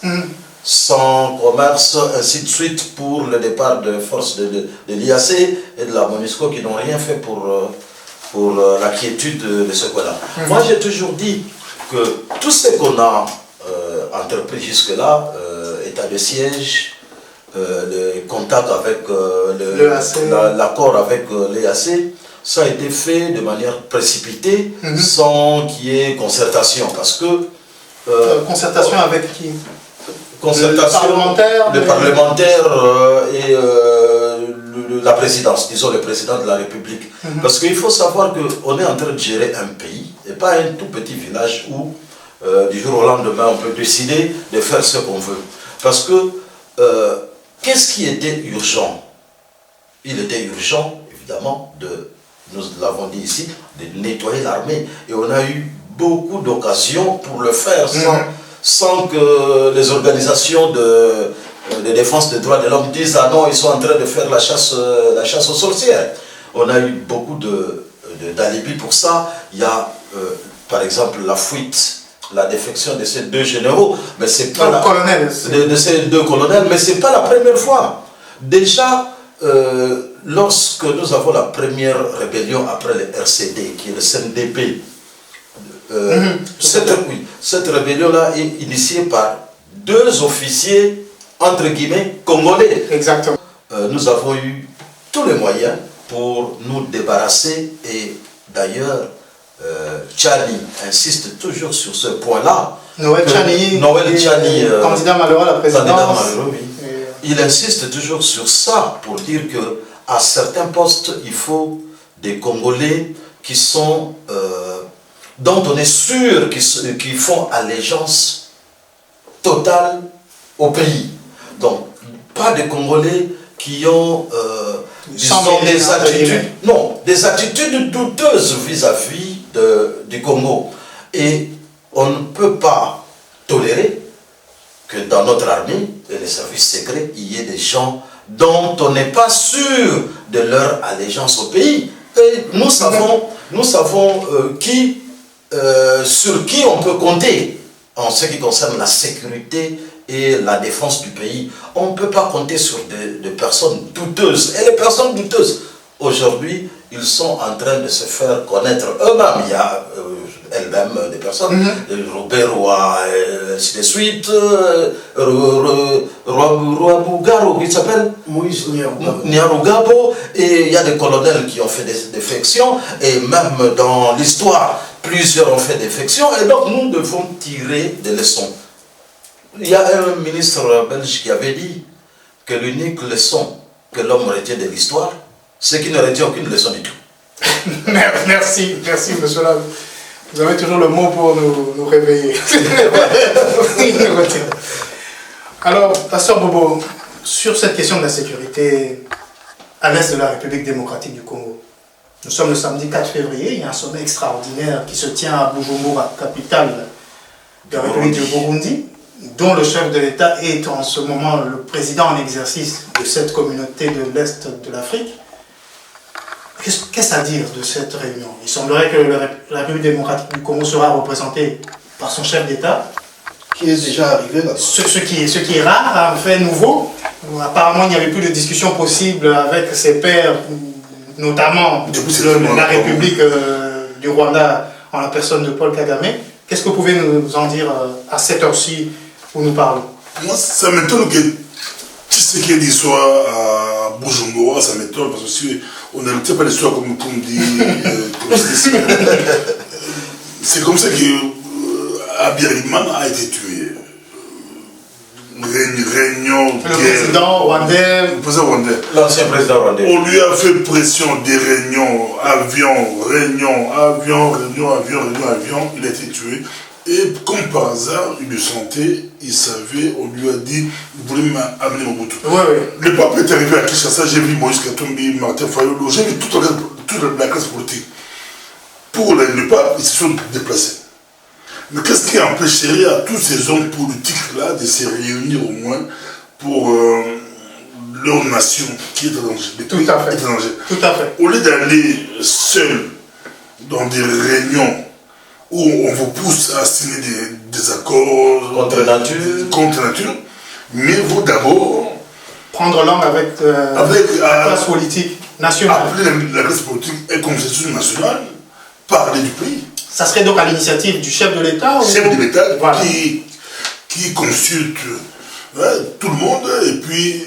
sans commerce, ainsi de suite, pour le départ de forces de l'IAC et de la MONUSCO qui n'ont rien fait pour la quiétude de ce coin-là. Moi j'ai toujours dit que tout ce qu'on a entrepris jusque-là, état de siège, le contact avec l'accord avec l'EAC, ça a été fait de manière précipitée, sans qu'il y ait concertation, parce que... concertation avec qui? Concertation, le parlementaire et la présidence, disons le président de la République. Parce qu'il faut savoir qu'on est en train de gérer un pays, et pas un tout petit village où, du jour au lendemain, on peut décider de faire ce qu'on veut. Parce que, qu'est-ce qui était urgent? Il était urgent, évidemment, nous l'avons dit ici, de nettoyer l'armée. Et on a eu beaucoup d'occasions pour le faire sans que les organisations de défense des droits de l'homme disent « Ah non, ils sont en train de faire la chasse aux sorcières ». on a eu beaucoup d'alibis pour ça. Il y a, par exemple, la fuite, la défection de ces deux généraux, mais c'est pas de ces deux colonels, mais c'est pas la première fois. Déjà, lorsque nous avons la première rébellion après le RCD, qui est le CNDP, cette rébellion-là est initiée par deux officiers, entre guillemets, congolais. Exactement. Nous avons eu tous les moyens pour nous débarrasser, et d'ailleurs, Tchani insiste toujours sur ce point-là. Noël Tchani, candidat malheureux à la présidence. Il insiste toujours sur ça pour dire que à certains postes, il faut des Congolais qui sont, dont on est sûr qu'ils font allégeance totale au pays. Donc, pas de Congolais qui ont des attitudes douteuses vis-à-vis du Congo. Et on ne peut pas tolérer que dans notre armée et les services secrets, il y ait des gens dont on n'est pas sûr de leur allégeance au pays. Et nous savons sur qui on peut compter en ce qui concerne la sécurité et la défense du pays. On ne peut pas compter sur des personnes douteuses. Et les personnes douteuses, aujourd'hui, ils sont en train de se faire connaître eux-mêmes. Il y a elles-mêmes des personnes, Robert Roy, ainsi de suite, Roi Bougaro, il s'appelle Moïse Nyarugabo, et il y a des colonels qui ont fait des défections, et même dans l'histoire, plusieurs ont fait des défections, et donc nous devons tirer des leçons. Il y a un ministre belge qui avait dit que l'unique leçon que l'homme retient de l'histoire, c'est qu'il ne retient aucune leçon du tout. Merci, monsieur Lab. Vous avez toujours le mot pour nous réveiller. Alors, Pasteur Bobo, sur cette question de la sécurité à l'est de la République démocratique du Congo, nous sommes le samedi 4 février, il y a un sommet extraordinaire qui se tient à Bujumbura, capitale de la République du Burundi, dont le chef de l'État est en ce moment le président en exercice de cette communauté de l'Est de l'Afrique. Qu'est-ce à dire de cette réunion? Il semblerait que la République démocratique du Congo sera représentée par son chef d'État. Qui est déjà arrivé là-bas. Ce qui est rare, un fait nouveau. Apparemment, il n'y avait plus de discussion possible avec ses pairs, notamment la République du Rwanda en la personne de Paul Kagame. Qu'est-ce que vous pouvez nous en dire à cette heure-ci où nous parlons? Moi, ça m'étonne que Tshisekedi soit à Bujumbura, ça m'étonne parce que on n'aime pas l'histoire comme dit. C'est comme ça que Abiyarimana a été tué. Réunion. Le président rwandais. Le président rwandais. L'ancien président rwandais. On lui a fait pression des réunions, avion. Il a été tué. Et comme par hasard, il le sentait, il savait, on lui a dit, vous voulez m'amener au Mobutu. Le pape est arrivé à Kinshasa, j'ai vu Moïse Katumbi, Martin Fayolo, j'ai vu toute la classe politique. Pour le pape, ils se sont déplacés. Mais qu'est-ce qui a empêché à tous ces hommes politiques-là de se réunir au moins pour leur nation qui est en danger? Tout à fait. Tout à fait. Au lieu d'aller seul dans des réunions où on vous pousse à signer des accords contre nature, mais vous d'abord prendre langue avec la classe politique nationale. Appeler la classe politique et constitution nationale, parler du pays. Ça serait donc à l'initiative du chef de l'État? Chef de l'État, voilà. qui consulte tout le monde, et puis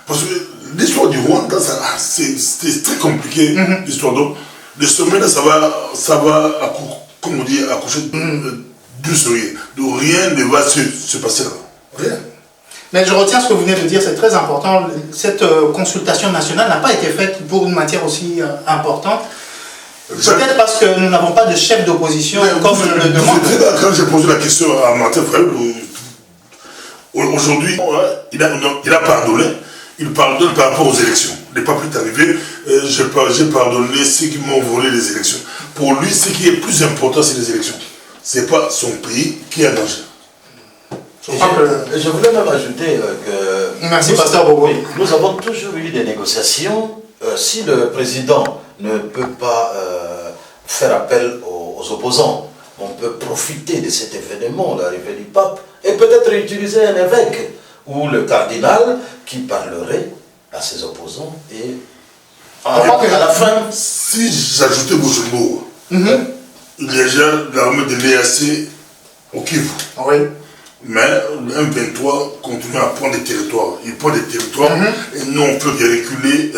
parce que l'histoire du Rwanda, c'est très compliqué, l'histoire. Donc le sommet là, ça va comme on dit, accoucher du sourire. Donc rien ne va se passer là. Rien. Mais je retiens ce que vous venez de dire, c'est très important. Cette consultation nationale n'a pas été faite pour une matière aussi importante. Peut-être parce que nous n'avons pas de chef d'opposition comme le demande. Quand j'ai posé la question à Martin Fayolo, aujourd'hui, il a pardonné. Il pardonne par rapport aux élections. Les peuples est arrivé, j'ai pardonné ceux qui m'ont volé les élections. Pour lui, ce qui est plus important, c'est les élections. Ce n'est pas son pays qui est en danger. Je voulais même ajouter que merci, Pasteur Bobo. Nous avons toujours eu des négociations. Si le président ne peut pas faire appel aux opposants. On peut profiter de cet événement, l'arrivée du pape, et peut-être utiliser un évêque ou le cardinal qui parlerait à ses opposants et à la fin. Si j'ajoutais Bujumbura, il y a déjà l'armée de l'EAC au Kivu. Oui. Mais le M23 continue à prendre des territoires. Il prend des territoires et nous on peut reculer.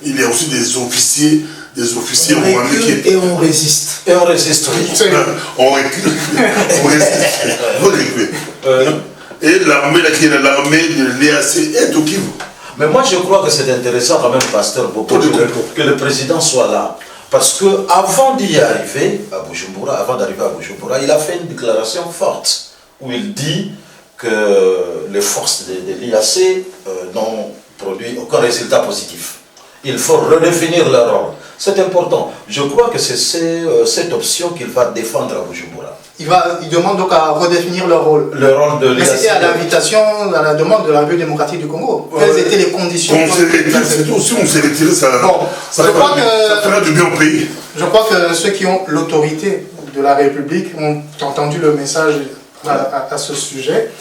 Il y a aussi des officiers rwandais qui... Et on résiste. Et on résiste, oui. On recule. On résiste. On recule. Et l'armée qui est l'armée de l'EAC est au Kivu. Mais moi je crois que c'est intéressant quand même, pasteur Boko, que le président soit là. Parce que avant d'y arriver à Bujumbura, il a fait une déclaration forte où il dit que les forces de l'IAC n'ont produit aucun résultat positif. Il faut redéfinir leur rôle. C'est important. Je crois que c'est cette option qu'il va défendre à Bujumbura. Il demande donc à redéfinir leur rôle. Le rôle de l'IAC. Mais c'était à l'invitation, à la demande de la République démocratique du Congo. Quelles étaient les conditions? Si on s'est retiré, ça fera du bien au pays. Je crois que ceux qui ont l'autorité de la République ont entendu le message à ce sujet.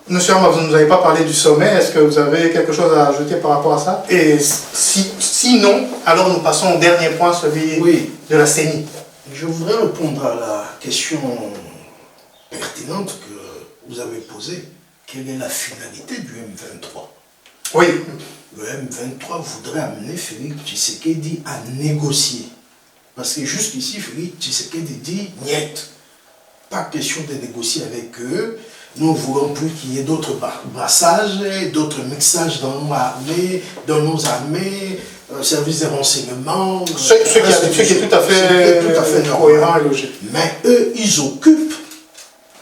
Monsieur Amba, vous ne nous avez pas parlé du sommet. Est-ce que vous avez quelque chose à ajouter par rapport à ça? Et sinon, alors nous passons au dernier point, celui de la CENI. Je voudrais répondre à la question pertinente que vous avez posée. Quelle est la finalité du M23? Oui. Le M23 voudrait amener Félix Tshisekedi à négocier. Parce que jusqu'ici, Félix Tshisekedi dit « niet ». Pas question de négocier avec eux. Nous ne voulons plus qu'il y ait d'autres brassages, d'autres mixages dans nos armées, services de renseignement. Ce qui est tout à fait cohérent et logique. Mais eux, ils occupent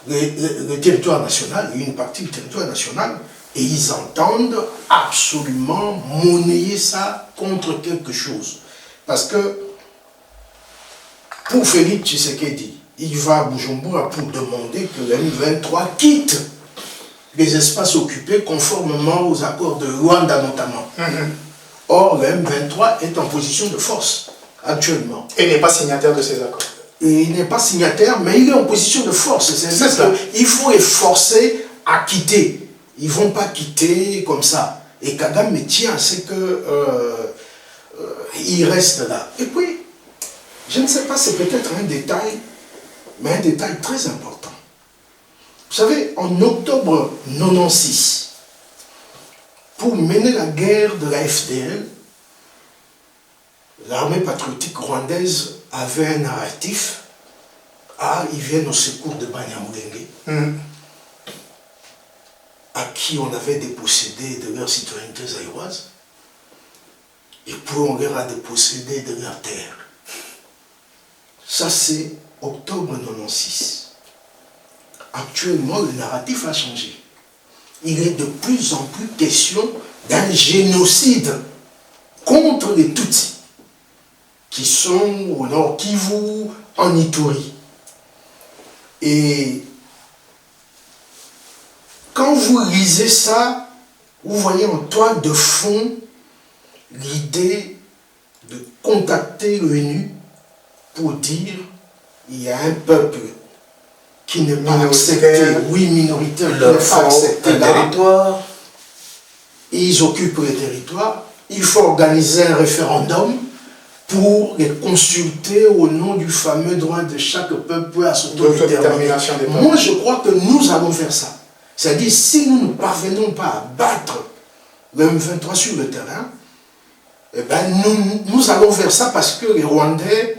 le territoire national, une partie du territoire national, et ils entendent absolument monnayer ça contre quelque chose. Parce que pour Félix Tshisekedi, il va à Bujumbura pour demander que le M23 quitte les espaces occupés conformément aux accords de Rwanda notamment. Or, le M23 est en position de force actuellement. Et n'est pas signataire de ces accords. Et il n'est pas signataire, mais il est en position de force. C'est ça. Il faut les forcer à quitter. Ils ne vont pas quitter comme ça. Et Kagame tient à ce qu'il reste là. Et puis, je ne sais pas, c'est peut-être un détail, mais un détail très important. Vous savez, en octobre 1996, pour mener la guerre de la FDL, l'armée patriotique rwandaise avait un narratif. Ils viennent au secours de Banyamulenge, à qui on avait dépossédé de leur citoyenneté zaïroise, et puis on leur a dépossédé de leur terre. Ça, c'est octobre 1996. Actuellement, le narratif a changé. Il est de plus en plus question d'un génocide contre les Tutsis, qui sont au nord Kivu, en Ituri. Et quand vous lisez ça, vous voyez en toile de fond l'idée de contacter l'ONU pour dire il y a un peuple qui n'est pas accepté, minoritaire, qui n'est pas accepté là. Territoire. Ils occupent le territoire. Il faut organiser un référendum pour les consulter au nom du fameux droit de chaque peuple à s'autodéterminer. Moi, je crois que nous allons faire ça. C'est-à-dire, si nous ne parvenons pas à battre le M23 sur le terrain, eh ben nous allons faire ça parce que les Rwandais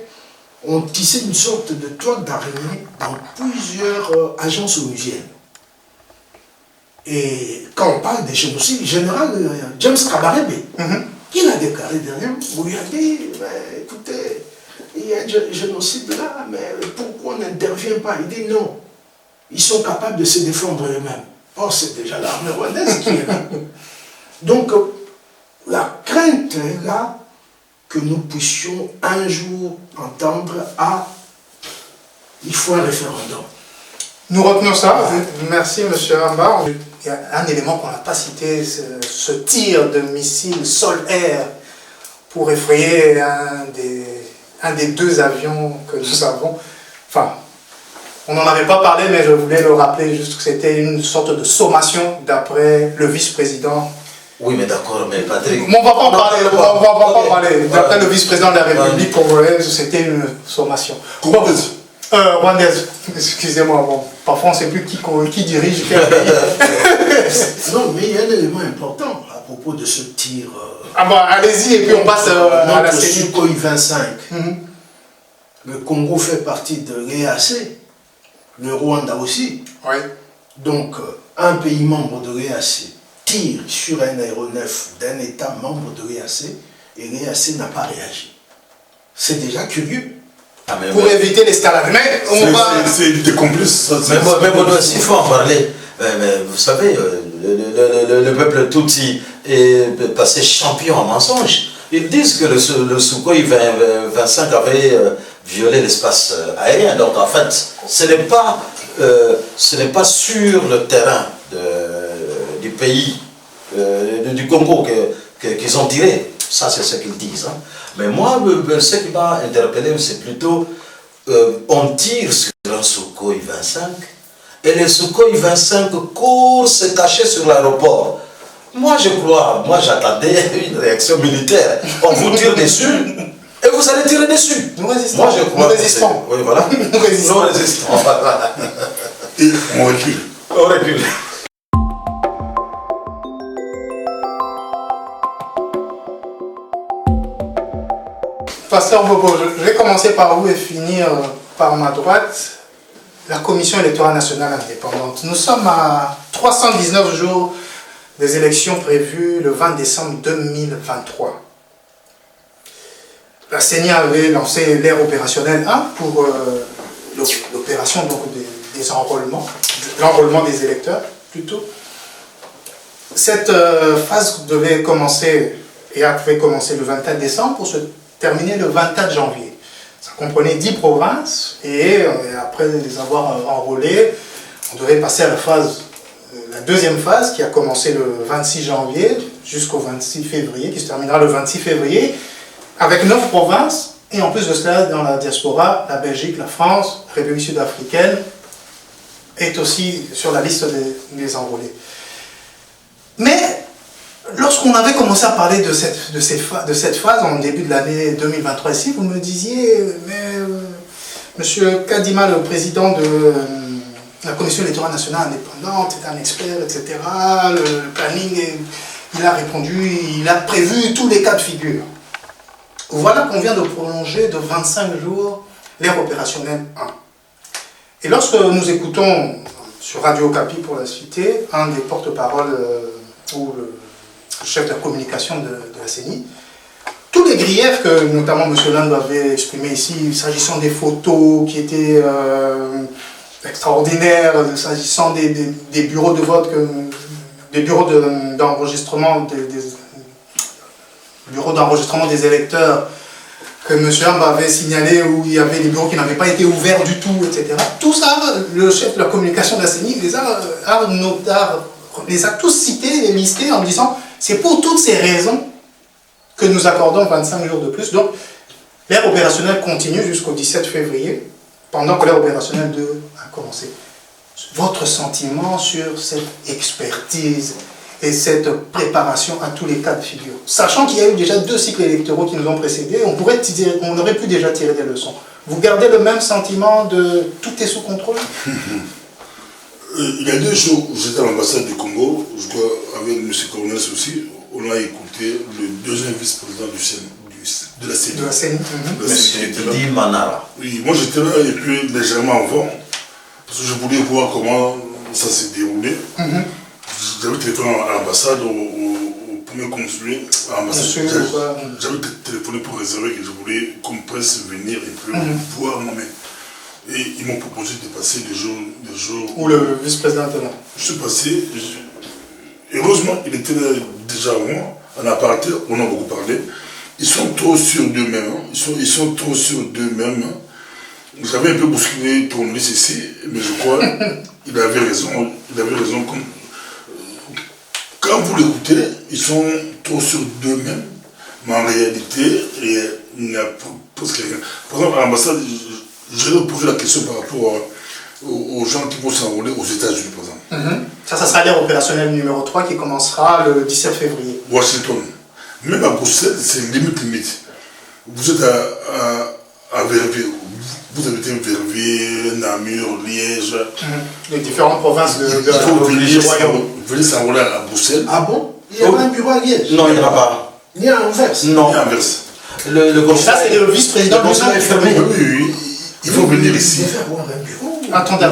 ont tissé une sorte de toile d'araignée dans plusieurs agences onusiennes. Et quand on parle des génocides, le général James Kabarebe, il a déclaré derrière, vous lui avez dit, écoutez, il y a un génocide là, mais pourquoi on n'intervient pas? Il dit non, ils sont capables de se défendre eux-mêmes. Or, c'est déjà l'armée rwandaise qui est là. Donc, la crainte est là que nous puissions un jour entendre il faut un référendum. Nous retenons ça. Merci, M. Amba. Il y a un élément qu'on n'a pas cité, ce tir de missiles sol-air pour effrayer un des deux avions que nous avons. Enfin, on n'en avait pas parlé, mais je voulais le rappeler juste que c'était une sorte de sommation d'après le vice-président. Oui, mais d'accord, mais Patrick... On ne va pas en parler, on va pas parler. D'après le vice-président de la République congolaise, c'était une sommation. Congolaise. Rwandaise, excusez-moi, bon, parfois on ne sait plus qui dirige quel pays. Non, mais il y a un élément important à propos de ce tir. Ah bah allez-y et puis on passe à la CENI. CENI. Sukhoi 25. Le Congo fait partie de l'EAC, le Rwanda aussi. Oui. Donc, un pays membre de l'EAC tire sur un aéronef d'un État membre de l'EAC et l'EAC n'a pas réagi. C'est déjà curieux. Ah, mais Pour éviter l'escalade. Mais on va... C'est des complices. Mais bon, il faut en parler. Mais vous savez, le peuple Tutsi est passé champion en mensonge. Ils disent que le Sukhoi 25 avait violé l'espace aérien. Donc en fait, ce n'est pas sur le terrain du pays, du Congo qu'ils ont tiré. Ça, c'est ce qu'ils disent. Hein. Mais moi, ce qui m'a interpellé, c'est plutôt on tire sur un Sukhoi 25 et les Sukhoi 25 courent se cacher sur l'aéroport. Moi, j'attendais une réaction militaire. On vous tire dessus et vous allez tirer dessus. Nous résistons. Moi, je crois nous résistons. Oui, voilà. Nous résistons. Nous résistons. Voilà. Et on recule. On recule. Pasteur Bobo, je vais commencer par vous et finir par ma droite. La Commission électorale nationale indépendante. Nous sommes à 319 jours des élections prévues le 20 décembre 2023. La CENI avait lancé l'ère opérationnelle 1 pour l'opération des enrôlements, l'enrôlement des électeurs plutôt. Cette phase devait commencer et avait commencé le 24 décembre pour se terminer le 24 janvier. Ça comprenait 10 provinces et après les avoir enrôlées, on devait passer à la deuxième phase qui a commencé le 26 janvier jusqu'au 26 février, qui se terminera le 26 février, avec 9 provinces et en plus de cela, dans la diaspora, la Belgique, la France, la République sud-africaine est aussi sur la liste des enrôlés. Mais lorsqu'on avait commencé à parler de cette phase en début de l'année 2023 ici, vous me disiez, mais Monsieur Kadima, le président de la Commission électorale nationale indépendante, est un expert, etc. Le planning, il a répondu, il a prévu tous les cas de figure. Voilà qu'on vient de prolonger de 25 jours l'ère opérationnelle 1. Et lorsque nous écoutons sur Radio Okapi, pour la citer, un des porte-paroles ou le chef de la communication de la CENI, tous les griefs que notamment M. Lando avait exprimés ici, s'agissant des photos qui étaient extraordinaires, s'agissant des bureaux de vote, des bureaux d'enregistrement des électeurs que M. Lando avait signalé où il y avait des bureaux qui n'avaient pas été ouverts du tout, etc. Tout ça, le chef de la communication de la CENI les a tous cités et listés en disant c'est pour toutes ces raisons que nous accordons 25 jours de plus. Donc, l'ère opérationnelle continue jusqu'au 17 février, pendant que l'ère opérationnelle 2 a commencé. Votre sentiment sur cette expertise et cette préparation à tous les cas de figure, sachant qu'il y a eu déjà 2 cycles électoraux qui nous ont précédés, on aurait pu déjà tirer des leçons. Vous gardez le même sentiment de tout est sous contrôle? Il y a 2 jours, j'étais à l'ambassade du Congo, je crois avec M. Cornels aussi, on a écouté le deuxième vice-président de la CENI. De la CENI. M. Didi Manara. Oui, moi j'étais là et puis légèrement avant, parce que je voulais voir comment ça s'est déroulé. J'avais téléphoné à l'ambassade, au premier consulat, à l'ambassade. J'avais téléphoné pour réserver que je voulais qu'on puisse venir et puis voir. Non, mais, et ils m'ont proposé de passer des jours. Où le vice-président était là. Je suis passé. Heureusement, il était là déjà avant, en aparté, on a beaucoup parlé. Ils sont trop sûrs d'eux-mêmes. Hein. Ils sont trop sûrs d'eux-mêmes. Hein. J'avais un peu bousculé ton liste ici, mais je crois qu'il avait raison. Il avait raison. Quand vous l'écoutez, ils sont trop sûrs d'eux-mêmes. Mais en réalité, il n'y a presque rien. Par exemple, à l'ambassade, je vais poser la question par rapport aux gens qui vont s'enrôler aux États-Unis, par exemple. Ça sera l'ère opérationnelle numéro 3 qui commencera le 17 février. Washington. Même à Bruxelles, c'est limite. Vous êtes à Verviers. Vous habitez Verviers, Namur, Liège. Les différentes provinces de Il faut venir s'enrôler à Bruxelles. Ah bon? Il y a un bureau à Liège? Non, il n'y en a pas. Ni à Anvers? Non. Et inverse. Ça, c'est le vice-président le consulat est fermé. Oui, il faut venir ici. Il faut avoir un bureau. Attendez.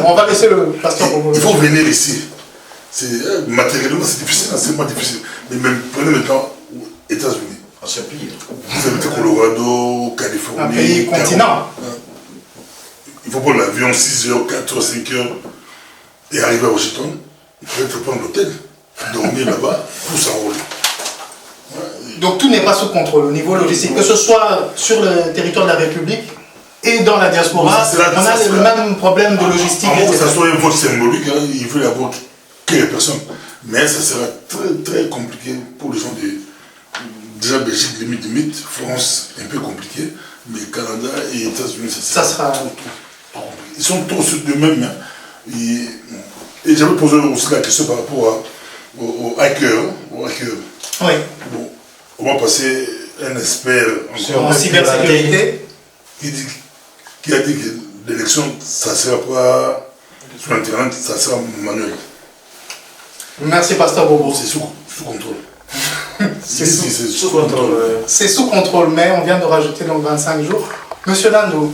On va laisser le pasteur pour vous. Il faut venir ici. Matériellement, c'est difficile, c'est moins difficile. Mais même, prenez maintenant aux États-Unis. Ah, c'est pire. Vous habitez Colorado, Californie. Un pays continent. Il faut prendre l'avion 6 heures, 4 heures, 5 heures et arriver à Washington. Il faut être prendre l'hôtel, dormir là-bas pour s'enrôler. Donc tout n'est pas sous contrôle au niveau logistique, que ce soit sur le territoire de la République et dans la diaspora, on a le même problème de logistique. En gros, ça soit un vote symbolique, hein, il veut y avoir quelques personnes. Mais ça sera très très compliqué pour les gens déjà Belgique limite, France un peu compliqué, mais Canada et États-Unis, ça sera ils sont tous d'eux-mêmes. Hein. Et j'avais posé aussi la question par rapport au hacker. Oui. Bon, on va passer un expert en cybersécurité qui a dit que l'élection, ça ne sera pas sur Internet, ça sera manuel. Merci, pasteur Bobo. C'est sous contrôle. C'est sous contrôle. C'est sous contrôle, mais on vient de rajouter donc 25 jours. Monsieur Landou,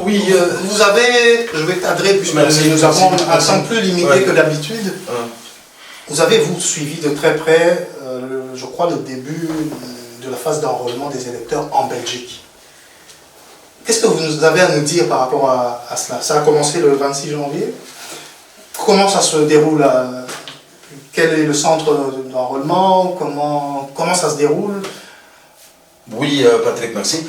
oui, vous avez, je vais cadrer puisque nous avons un temps plus limité que d'habitude. Vous avez, vous, suivi de très près, je crois, le début de la phase d'enrôlement des électeurs en Belgique. Qu'est-ce que vous avez à nous dire par rapport à cela? Ça a commencé le 26 janvier. Comment ça se déroule? Quel est le centre d'enrôlement? Comment ça se déroule? Oui, Patrick, merci.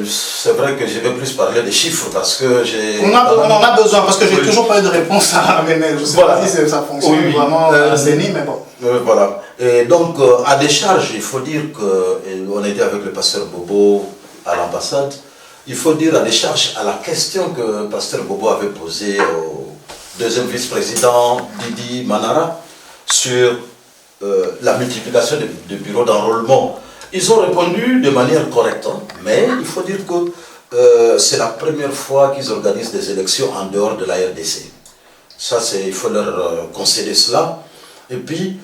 C'est vrai que je vais plus parler des chiffres parce que j'ai... On en a besoin parce que j'ai toujours pas eu de réponse à mes mails. Je ne sais pas si ça fonctionne vraiment à CENI, mais bon. Voilà. Et donc, à décharge, il faut dire qu'on était avec le pasteur Bobo à l'ambassade. Il faut dire à décharge à la question que pasteur Bobo avait posée au deuxième vice-président Didi Manara sur la multiplication des bureaux d'enrôlement. Ils ont répondu de manière correcte, hein, mais il faut dire que c'est la première fois qu'ils organisent des élections en dehors de la RDC. Ça, il faut leur concéder cela. Et puis,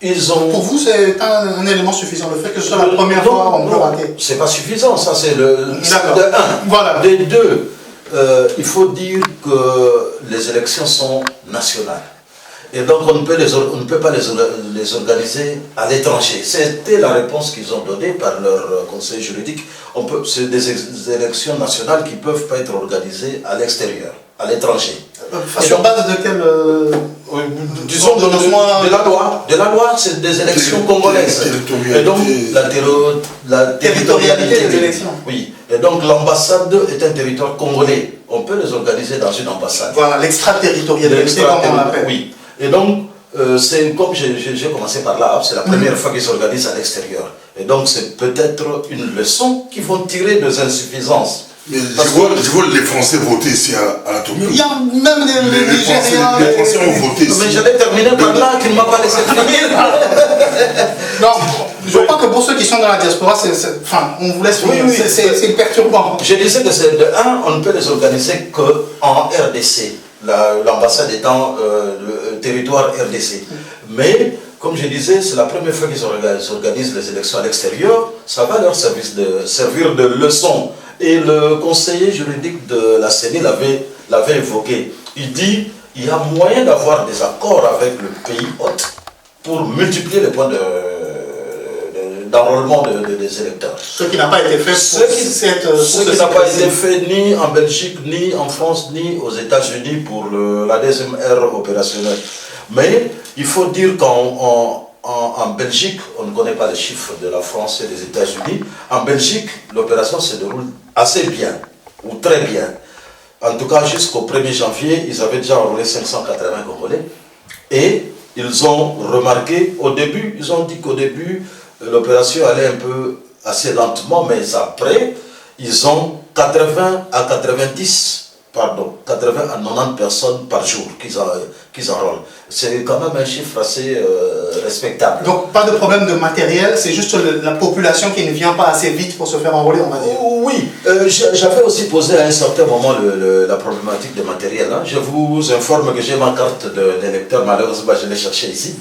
ils ont... Pour vous, c'est un élément suffisant, le fait que ce soit la première fois on peut rater? C'est pas suffisant, ça c'est le... D'accord. De un. Voilà. De deux, il faut dire que les élections sont nationales. Et donc on ne peut pas les organiser à l'étranger. C'était la réponse qu'ils ont donnée par leur conseil juridique. C'est des élections nationales qui ne peuvent pas être organisées à l'extérieur, à l'étranger. Sur base de quel... disons de la loi, c'est des élections congolaises. Et donc la territorialité des élections. Oui. Et donc l'ambassade est un territoire congolais. On peut les organiser dans une ambassade. Voilà, l'extraterritorialité, comme on l'appelle. Oui. Et donc, c'est comme j'ai commencé par là, c'est la première fois qu'ils s'organisent à l'extérieur. Et donc, c'est peut-être une leçon qu'ils vont tirer des insuffisances. Mais je vois les Français voter ici à la Tomie. Il y a même les Nigériens. Les Français ont voté ici. Mais j'allais terminer par là, tu ne m'as pas laissé finir. Non, je crois que pour ceux qui sont dans la diaspora, on vous laisse finir. Oui. C'est perturbant. Je disais que c'est de un, on ne peut les organiser qu'en RDC. L'ambassade étant le territoire RDC. Mais, comme je disais, c'est la première fois qu'ils organisent les élections à l'extérieur. Ça va leur servir de leçon. Et le conseiller juridique de la CENI l'avait évoqué. Il dit qu'il y a moyen d'avoir des accords avec le pays hôte pour multiplier les points d'enrôlement des électeurs. Ce qui n'a pas été fait Ce qui n'a pas été fait ni en Belgique, ni en France, ni aux États-Unis pour la deuxième ère opérationnelle. Mais il faut dire qu'en Belgique, on ne connaît pas les chiffres de la France et des États-Unis. En Belgique, l'opération se déroule assez bien, ou très bien. En tout cas, jusqu'au 1er janvier, ils avaient déjà enrôlé 580 Congolais. Et ils ont remarqué, ils ont dit qu'au début, l'opération allait un peu assez lentement, mais après, ils ont 80 à 90 personnes par jour qu'ils enrôlent. C'est quand même un chiffre assez respectable. Donc pas de problème de matériel, c'est juste la population qui ne vient pas assez vite pour se faire enrôler, on va dire. Oui, j'avais aussi posé à un certain moment la problématique de matériel. Hein. Je vous informe que j'ai ma carte d'électeur, malheureusement je l'ai cherchée ici,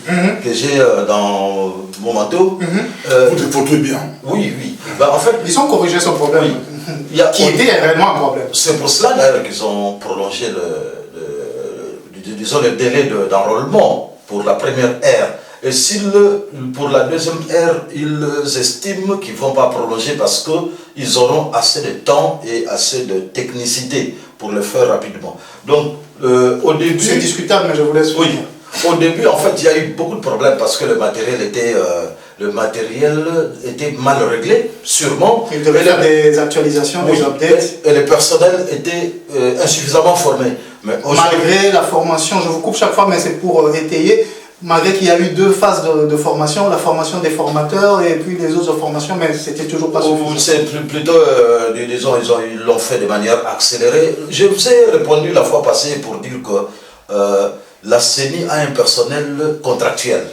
que j'ai dans mon manteau. Votre photo est bien. Oui, oui. Ben, en fait, Ils ont corrigé ce problème, oui. qui était réellement un problème. C'est pour cela d'ailleurs qu'ils ont prolongé disons, le délai d'enrôlement pour la première ère. Et pour la deuxième ère, ils estiment qu'ils ne vont pas prolonger parce qu'ils auront assez de temps et assez de technicité pour le faire rapidement. Donc, au début... C'est discutable, mais je vous laisse finir. Au début, en fait, il y a eu beaucoup de problèmes parce que le matériel était mal réglé, sûrement. Ils devaient faire des actualisations, des updates. Et le personnel était insuffisamment formé. Mais malgré la formation, je vous coupe chaque fois, mais c'est pour étayer, malgré qu'il y a eu 2 phases de formation, la formation des formateurs et puis les autres formations, mais c'était toujours pas suffisant. C'est plutôt, disons, ils l'ont fait de manière accélérée. Je vous ai répondu la fois passée pour dire que la CENI a un personnel contractuel,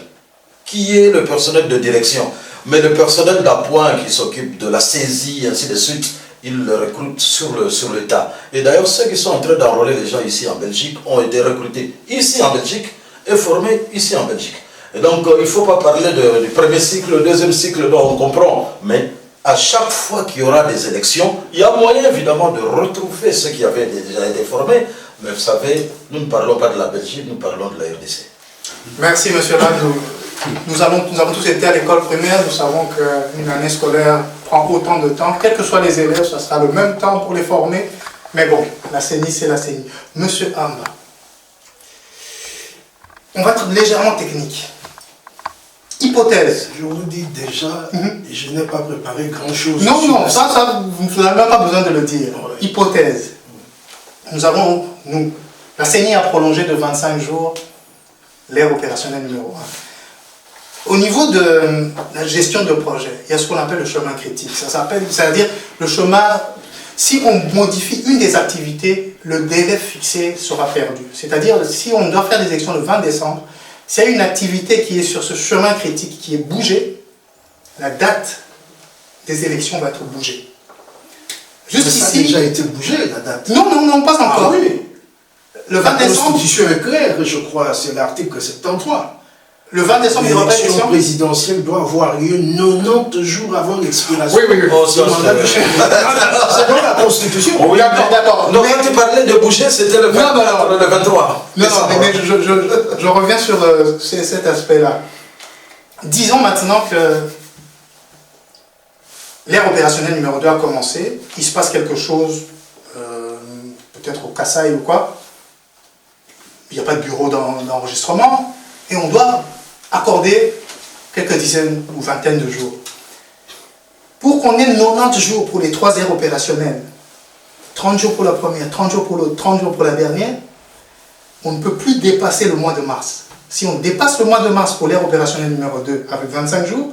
qui est le personnel de direction. Mais le personnel d'appoint qui s'occupe de la saisie, ainsi de suite, ils le recrutent sur le tas. Et d'ailleurs, ceux qui sont en train d'enrôler les gens ici en Belgique ont été recrutés ici en Belgique et formés ici en Belgique. Et donc, il ne faut pas parler du premier cycle, le deuxième cycle, dont on comprend. Mais à chaque fois qu'il y aura des élections, il y a moyen évidemment de retrouver ceux qui avaient déjà été formés. Mais vous savez, nous ne parlons pas de la Belgique, nous parlons de la RDC. Merci, monsieur Lac. Nous avons tous été à l'école primaire, nous savons qu'une année scolaire prend autant de temps. Quels que soient les élèves, ça sera le même temps pour les former. Mais bon, la CENI, c'est la CENI. Monsieur Amba, on va être légèrement technique. Hypothèse. Je vous dis déjà, je n'ai pas préparé grand-chose. Non, ça, vous n'avez même pas besoin de le dire. Ouais. Hypothèse. La CENI a prolongé de 25 jours l'ère opérationnelle numéro 1. Au niveau de la gestion de projet, il y a ce qu'on appelle le chemin critique. C'est-à-dire le chemin, si on modifie une des activités, le délai fixé sera perdu. C'est-à-dire, si on doit faire des élections le 20 décembre, s'il y a une activité qui est sur ce chemin critique qui est bougée, la date des élections va être bougée. Ça a déjà été bougé, la date. Non, pas encore. Ah oui. Le 20 La décembre. Constitution est claire, je crois, c'est l'article 73. Le 20 décembre, il y aura pas L'élection d'élection. présidentielle doit avoir lieu 90 jours avant l'expiration. Oui. Oh, ça, du mandat du chef de l'État. C'est dans la Constitution. Oui, D'accord. Donc, quand tu parlais de bouger, c'était le 23. Non, mais je reviens sur cet aspect-là. Disons maintenant que l'ère opérationnelle numéro 2 a commencé, il se passe quelque chose, peut-être au Kassai ou quoi, il n'y a pas de bureau d'enregistrement, et on doit accorder quelques dizaines ou vingtaines de jours. Pour qu'on ait 90 jours pour les 3 aires opérationnelles, 30 jours pour la première, 30 jours pour l'autre, 30 jours pour la dernière, on ne peut plus dépasser le mois de mars. Si on dépasse le mois de mars pour l'ère opérationnelle numéro 2 avec 25 jours,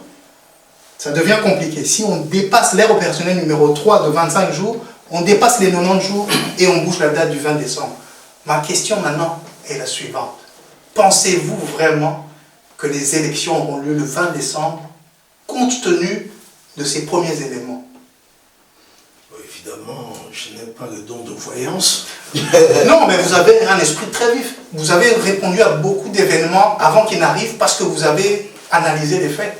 ça devient compliqué. Si on dépasse l'ère opérationnelle numéro 3 de 25 jours, on dépasse les 90 jours et on bouge la date du 20 décembre. Ma question maintenant est la suivante. Pensez-vous vraiment que les élections auront lieu le 20 décembre compte tenu de ces premiers éléments? Évidemment, je n'ai pas le don de voyance. Non, mais vous avez un esprit très vif. Vous avez répondu à beaucoup d'événements avant qu'ils n'arrivent parce que vous avez analysé les faits.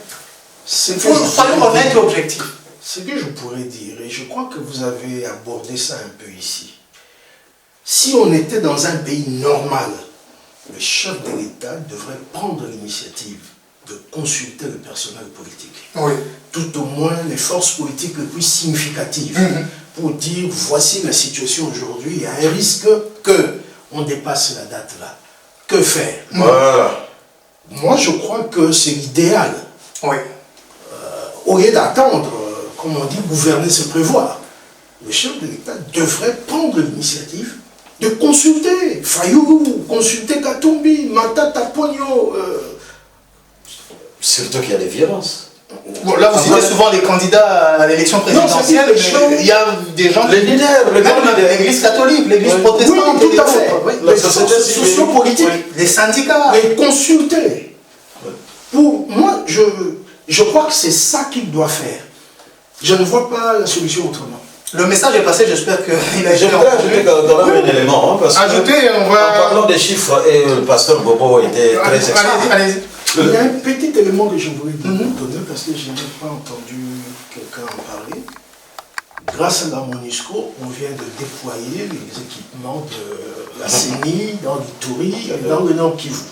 Soyons honnêtes et objectifs. Ce que je pourrais dire, et je crois que vous avez abordé ça un peu ici, si on était dans un pays normal, le chef de l'État devrait prendre l'initiative de consulter le personnel politique. Oui. Tout au moins les forces politiques les plus significatives, pour dire voici la situation aujourd'hui, il y a un risque qu'on dépasse la date là. Que faire? Voilà. Moi je crois que c'est l'idéal. Oui. Au lieu d'attendre, comme on dit, gouverner c'est prévoir. Le chef de l'État devrait prendre l'initiative de consulter Fayou, consulter Katumbi, Matata Pogno. Surtout qu'il y a des violences. Bon, là, vous citez souvent les candidats à l'élection présidentielle, mais il y a des gens... Les leaders, l'Église catholique, l'Église protestante, oui, tout à fait. La société sociopolitique, les syndicats. les consulter. Pour moi, je crois que c'est ça qu'il doit faire. Je ne vois pas la solution autrement. Le message est passé, j'espère qu'il a été... Je voudrais ajouter quand même un élément. Hein, parce Ajouter, on va... En parlant des chiffres, et le pasteur Bobo était très expert. Allez-y. Il y a un petit élément que je voulais vous donner parce que je n'ai pas entendu quelqu'un en parler. Grâce à la MONUSCO, on vient de déployer les équipements de la CENI dans l'Ituri et dans le Nord Kivu.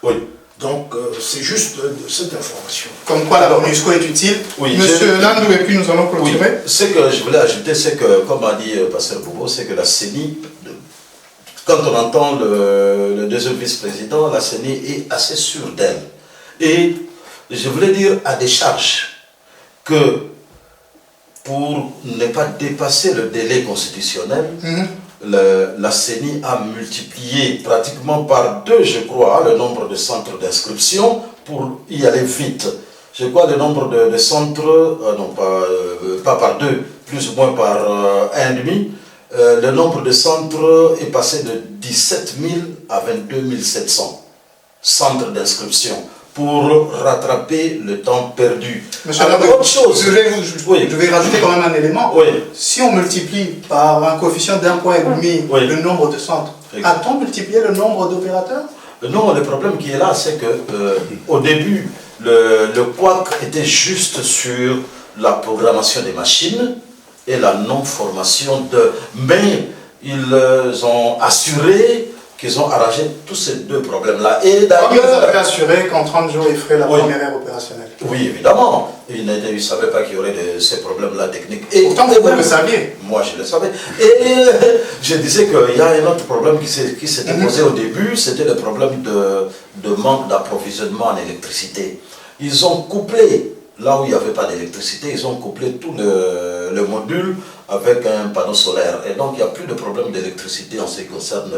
Oui. Donc, c'est juste de cette information. Comme quoi la MONUSCO est utile. Oui, Monsieur Landou, et puis nous allons Oui, clôturer. ce que je voulais ajouter, c'est que, comme a dit pasteur Bobo, c'est que la CENI, quand on entend le deuxième vice-président, la CENI est assez sûre d'elle. Et je voulais dire à des charges que pour ne pas dépasser le délai constitutionnel, la CENI a multiplié pratiquement par 2, je crois, le nombre de centres d'inscription pour y aller vite. Je crois le nombre de centres, non pas par 2, plus ou moins par 1,5. Le nombre de centres est passé de 17 000 à 22 700 centres d'inscription pour rattraper le temps perdu. Monsieur Alors, Landou, autre chose, je vais rajouter quand même un élément. Oui. Si on multiplie par un coefficient d'1,5 Oui. le nombre de centres, a-t-on multiplié le nombre d'opérateurs? Non, le problème qui est là, c'est que au début, le couac était juste sur la programmation des machines et la non-formation de... Mais ils ont assuré qu'ils ont arrangé tous ces deux problèmes-là. Et Comme vous avez d'ailleurs... assuré qu'en 30 jours, il ferait la Oui. première ère opérationnelle. Oui, évidemment. Ils ne savaient pas qu'il y aurait ces problèmes-là techniques. Et Pourtant, vous le saviez. Moi, je le savais. Et je disais qu'il y a un autre problème qui s'était posé au début, c'était le problème de manque d'approvisionnement en électricité. Ils ont couplé, là où il n'y avait pas d'électricité, ils ont couplé tout le module avec un panneau solaire. Et donc, il n'y a plus de problème d'électricité en ce qui concerne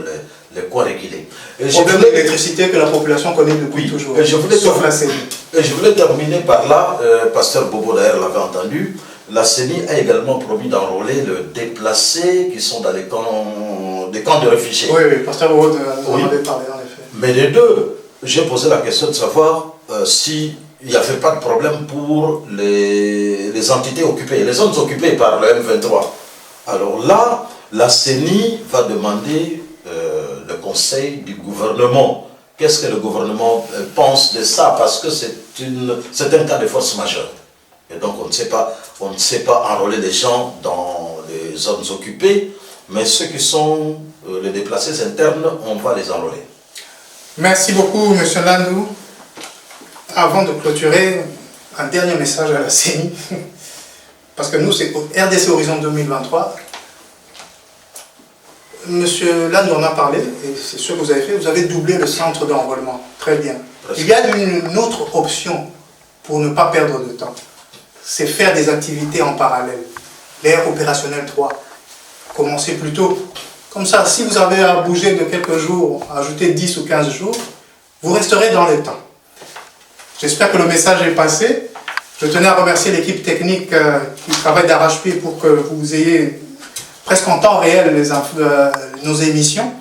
les coins régulés. Le problème d'électricité que la population connaît depuis toujours. Et je voulais sauf la CENI. Et je voulais terminer par là, pasteur Bobo d'ailleurs l'avait entendu, la CENI a également promis d'enrôler le déplacés qui sont dans des camps de réfugiés. Oui, pasteur Bobo en avait parlé en effet. Mais les deux, j'ai posé la question de savoir si il n'y avait pas de problème pour les entités occupées, les zones occupées par le M23. Alors là, la CENI va demander le conseil du gouvernement. Qu'est-ce que le gouvernement pense de ça? Parce que c'est un cas de force majeure. Et donc on ne sait pas enrôler les gens dans les zones occupées, mais ceux qui sont les déplacés internes, on va les enrôler. Merci beaucoup, M. Landou. Avant de clôturer, un dernier message à la CENI, parce que nous, c'est RDC Horizon 2023. Monsieur Landou en a parlé, et c'est ce que vous avez fait, vous avez doublé le centre d'enrôlement. Très bien. Il y a une autre option pour ne pas perdre de temps. C'est faire des activités en parallèle. L'ère opérationnelle 3. Commencez plus tôt. Comme ça, si vous avez à bouger de quelques jours, à ajouter 10 ou 15 jours, vous resterez dans le temps. J'espère que le message est passé. Je tenais à remercier l'équipe technique qui travaille d'arrache-pied pour que vous ayez presque en temps réel nos émissions.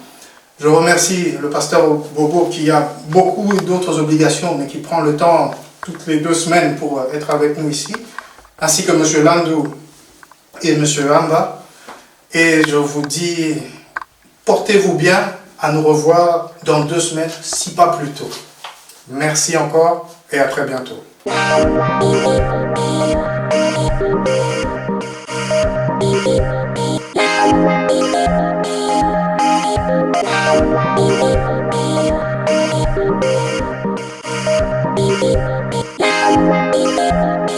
Je remercie le pasteur Bobo qui a beaucoup d'autres obligations, mais qui prend le temps toutes les 2 semaines pour être avec nous ici, ainsi que M. Landou et M. Amba. Et je vous dis, portez-vous bien, à nous revoir dans 2 semaines, si pas plus tôt. Merci encore et à très bientôt. Thank you.